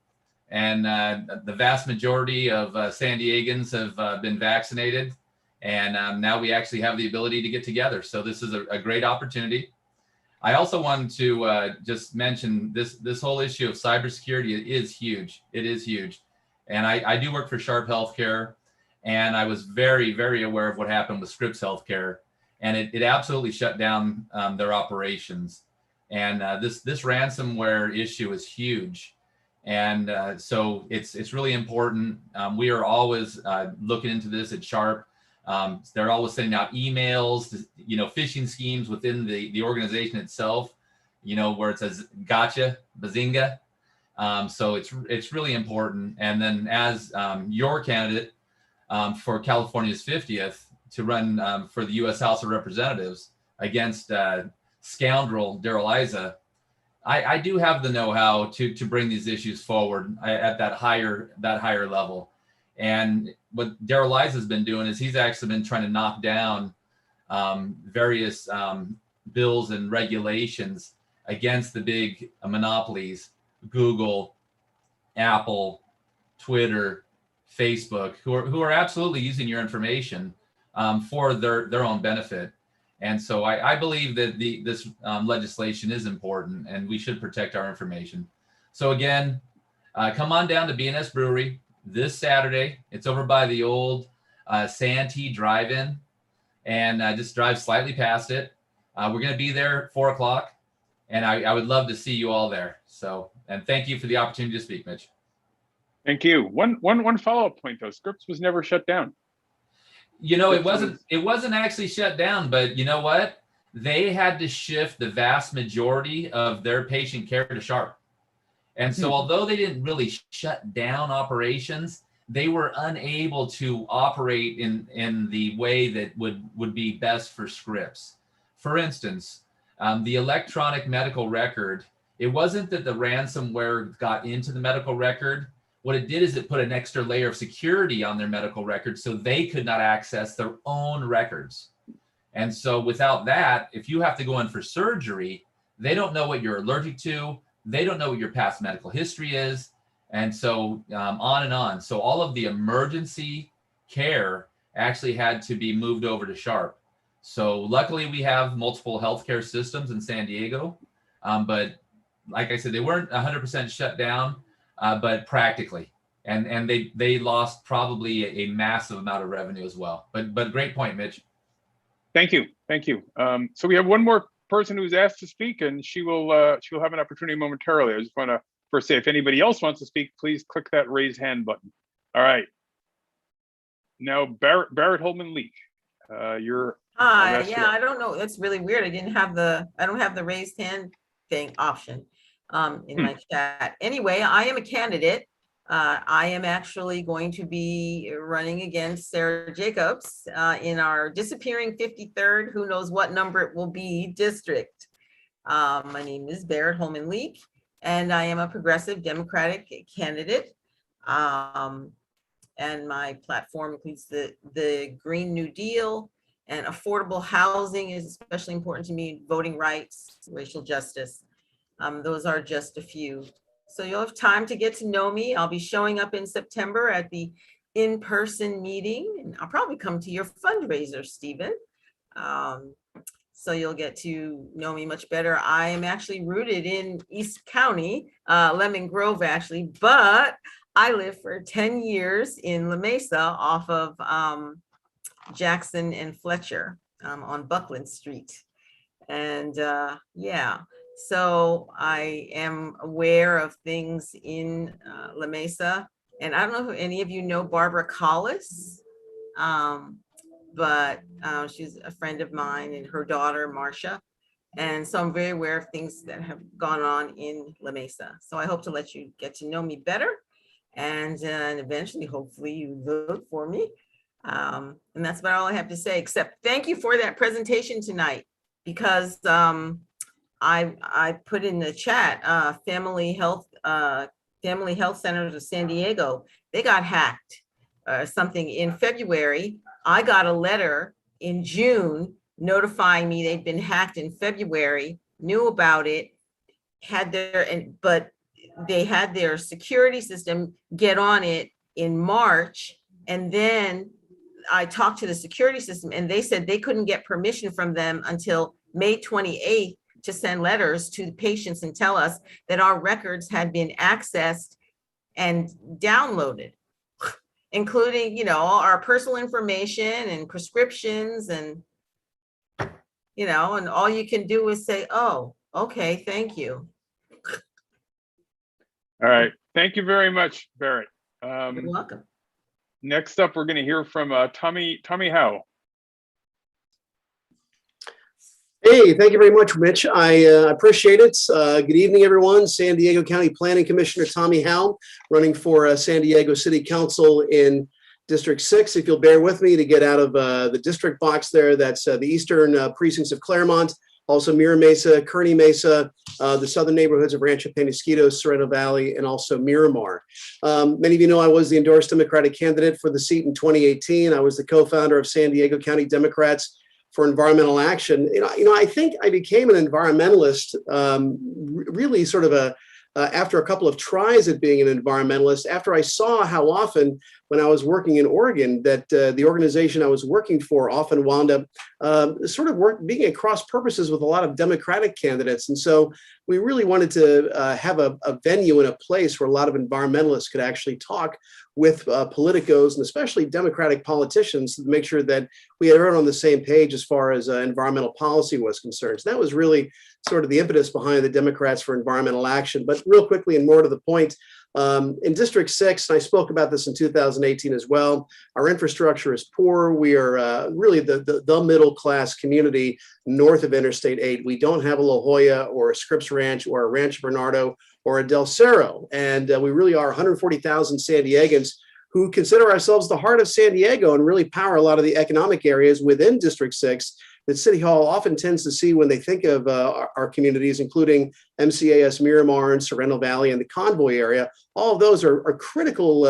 And the vast majority of San Diegans have been vaccinated. And now we actually have the ability to get together. So this is a great opportunity. I also wanted to just mention this whole issue of cybersecurity is huge. It is huge. And I do work for Sharp Healthcare, and I was very, very aware of what happened with Scripps Healthcare. And it absolutely shut down their operations. And this ransomware issue is huge. And so it's really important. We are always looking into this at Sharp. They're always sending out emails, phishing schemes within the organization itself, where it says gotcha, bazinga. So it's really important. And then as your candidate for California's 50th to run for the U.S. House of Representatives against scoundrel Darrell Issa, I do have the know-how to bring these issues forward at that higher level. And what Daryl Liza has been doing is he's actually been trying to knock down various bills and regulations against the big monopolies, Google, Apple, Twitter, Facebook, who are absolutely using your information for their own benefit. And so I believe that this legislation is important, and we should protect our information. So again, come on down to B&S Brewery this Saturday. It's over by the old Santee Drive-In, and just drive slightly past it. We're going to be there at 4 o'clock, and I would love to see you all there. So, and thank you for the opportunity to speak, Mitch. Thank you. One follow-up point though. Scripps was never shut down. You know, it wasn't actually shut down, but you know what? They had to shift the vast majority of their patient care to Sharp. And so although they didn't really shut down operations, they were unable to operate in the way that would be best for Scripps. For instance, the electronic medical record, it wasn't that the ransomware got into the medical record. What it did is it put an extra layer of security on their medical records so they could not access their own records. And so without that, if you have to go in for surgery, they don't know what you're allergic to. They don't know what your past medical history is. And so on and on. So all of the emergency care actually had to be moved over to Sharp. So luckily we have multiple healthcare systems in San Diego. But like I said, they weren't 100% shut down. But practically, and they lost probably a massive amount of revenue as well. But great point, Mitch. Thank you. So we have one more person who's asked to speak, and she'll have an opportunity momentarily. I just want to first say, if anybody else wants to speak, please click that raise hand button. All right. Now Barrett Holman Leak, you're. Yeah, I don't know. That's really weird. I don't have the raised hand thing option in my chat. Anyway, I am a candidate. I am actually going to be running against Sarah Jacobs in our disappearing 53rd, who knows what number it will be, district. My name is Barrett Holman Leak, and I am a progressive Democratic candidate. And my platform includes the Green New Deal, and affordable housing is especially important to me, voting rights, racial justice. Those are just a few. So you'll have time to get to know me. I'll be showing up in September at the in-person meeting, and I'll probably come to your fundraiser, Stephen. So you'll get to know me much better. I am actually rooted in East County, Lemon Grove actually, but I lived for 10 years in La Mesa off of Jackson and Fletcher on Buckland Street. And yeah. So I am aware of things in La Mesa, and I don't know if any of you know Barbara Collis, but she's a friend of mine and her daughter, Marcia. And so I'm very aware of things that have gone on in La Mesa. So I hope to let you get to know me better, and eventually, hopefully you vote for me. And that's about all I have to say, except thank you for that presentation tonight, because I put in the chat, Family Health Centers of San Diego, they got hacked something in February. I got a letter in June notifying me they'd been hacked in February, knew about it, but they had their security system get on it in March. And then I talked to the security system and they said they couldn't get permission from them until May 28th to send letters to the patients and tell us that our records had been accessed and downloaded, including, you know, our personal information and prescriptions, and, you know, and all you can do is say, oh, okay, thank you. All right. Thank you very much, Barrett. You're welcome. Next up, we're going to hear from Tommy Howe. Hey, thank you very much, Mitch. I appreciate it. Good evening, everyone. San Diego County Planning Commissioner Tommy Howe, running for San Diego City Council in District 6. If you'll bear with me to get out of the district box there, that's the eastern precincts of Claremont, also Mira Mesa, Kearney Mesa, the southern neighborhoods of Rancho Penasquitos, Sereno Valley, and also Miramar. Many of you know I was the endorsed Democratic candidate for the seat in 2018. I was the co-founder of San Diego County Democrats for Environmental Action. I think I became an environmentalist really sort of after a couple of tries at being an environmentalist, after I saw how often when I was working in Oregon that the organization I was working for often wound up being at cross purposes with a lot of Democratic candidates. And so we really wanted to have a venue and a place where a lot of environmentalists could actually talk with politicos and especially Democratic politicians to make sure that we had everyone on the same page as far as environmental policy was concerned. So that was really sort of the impetus behind the Democrats for Environmental Action. But real quickly and more to the point, in District 6, and I spoke about this in 2018 as well, our infrastructure is poor. We are really the middle class community north of Interstate 8. We don't have a La Jolla or a Scripps Ranch or a Rancho Bernardo or a Del Cerro. And we really are 140,000 San Diegans who consider ourselves the heart of San Diego and really power a lot of the economic areas within District 6 that City Hall often tends to see when they think of our communities, including MCAS Miramar and Sereno Valley and the Convoy area. All of those are critical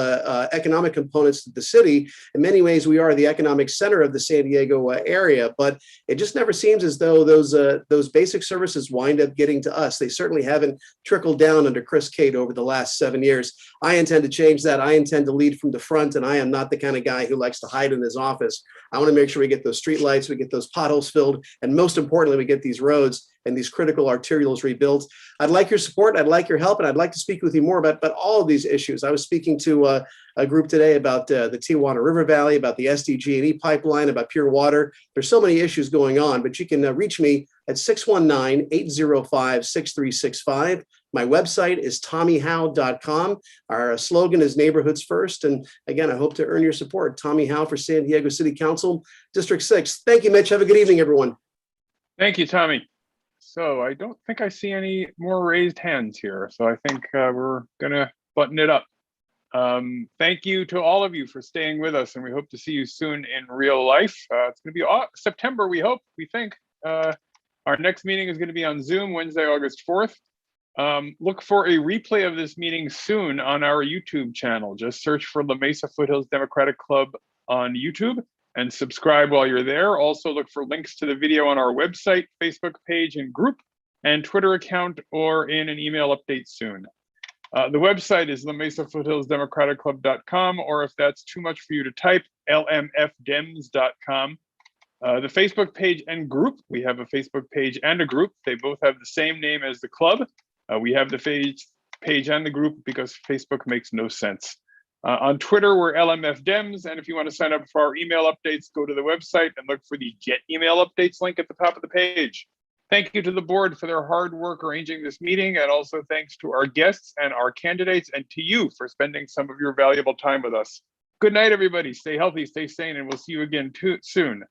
economic components to the city. In many ways, we are the economic center of the San Diego area, but it just never seems as though those basic services wind up getting to us. They certainly haven't trickled down under Chris Cate over the last 7 years. I intend to change that. I intend to lead from the front, and I am not the kind of guy who likes to hide in his office. I want to make sure we get those street lights, we get those potholes filled, and most importantly, we get these roads and these critical arterials rebuilt. I'd like your support, I'd like your help, and I'd like to speak with you more about all of these issues. I was speaking to a group today about the Tijuana River Valley, about the SDG&E pipeline, about pure water. There's so many issues going on, but you can reach me at 619-805-6365. My website is tommyhowe.com. Our slogan is Neighborhoods First. And again, I hope to earn your support. Tommy Howe for San Diego City Council, District 6. Thank you, Mitch. Have a good evening, everyone. Thank you, Tommy. So I don't think I see any more raised hands here. So I think we're going to button it up. Thank you to all of you for staying with us, and we hope to see you soon in real life. It's going to be September, we think. Our next meeting is going to be on Zoom, Wednesday, August 4th. Look for a replay of this meeting soon on our YouTube channel. Just search for the Mesa-Foothills Democratic Club on YouTube and subscribe while you're there. Also look for links to the video on our website, Facebook page and group, and Twitter account, or in an email update soon. The website is the Mesa-Foothills-Democratic-Club.com, or if that's too much for you to type, LMFDems.com. The Facebook page and group, we have a Facebook page and a group. They both have the same name as the club. We have the page and the group because Facebook makes no sense. On Twitter, we're LMFDems, and if you want to sign up for our email updates, go to the website and look for the Get Email Updates link at the top of the page. Thank you to the board for their hard work arranging this meeting, and also thanks to our guests and our candidates, and to you for spending some of your valuable time with us. Good night, everybody. Stay healthy, stay sane, and we'll see you again soon.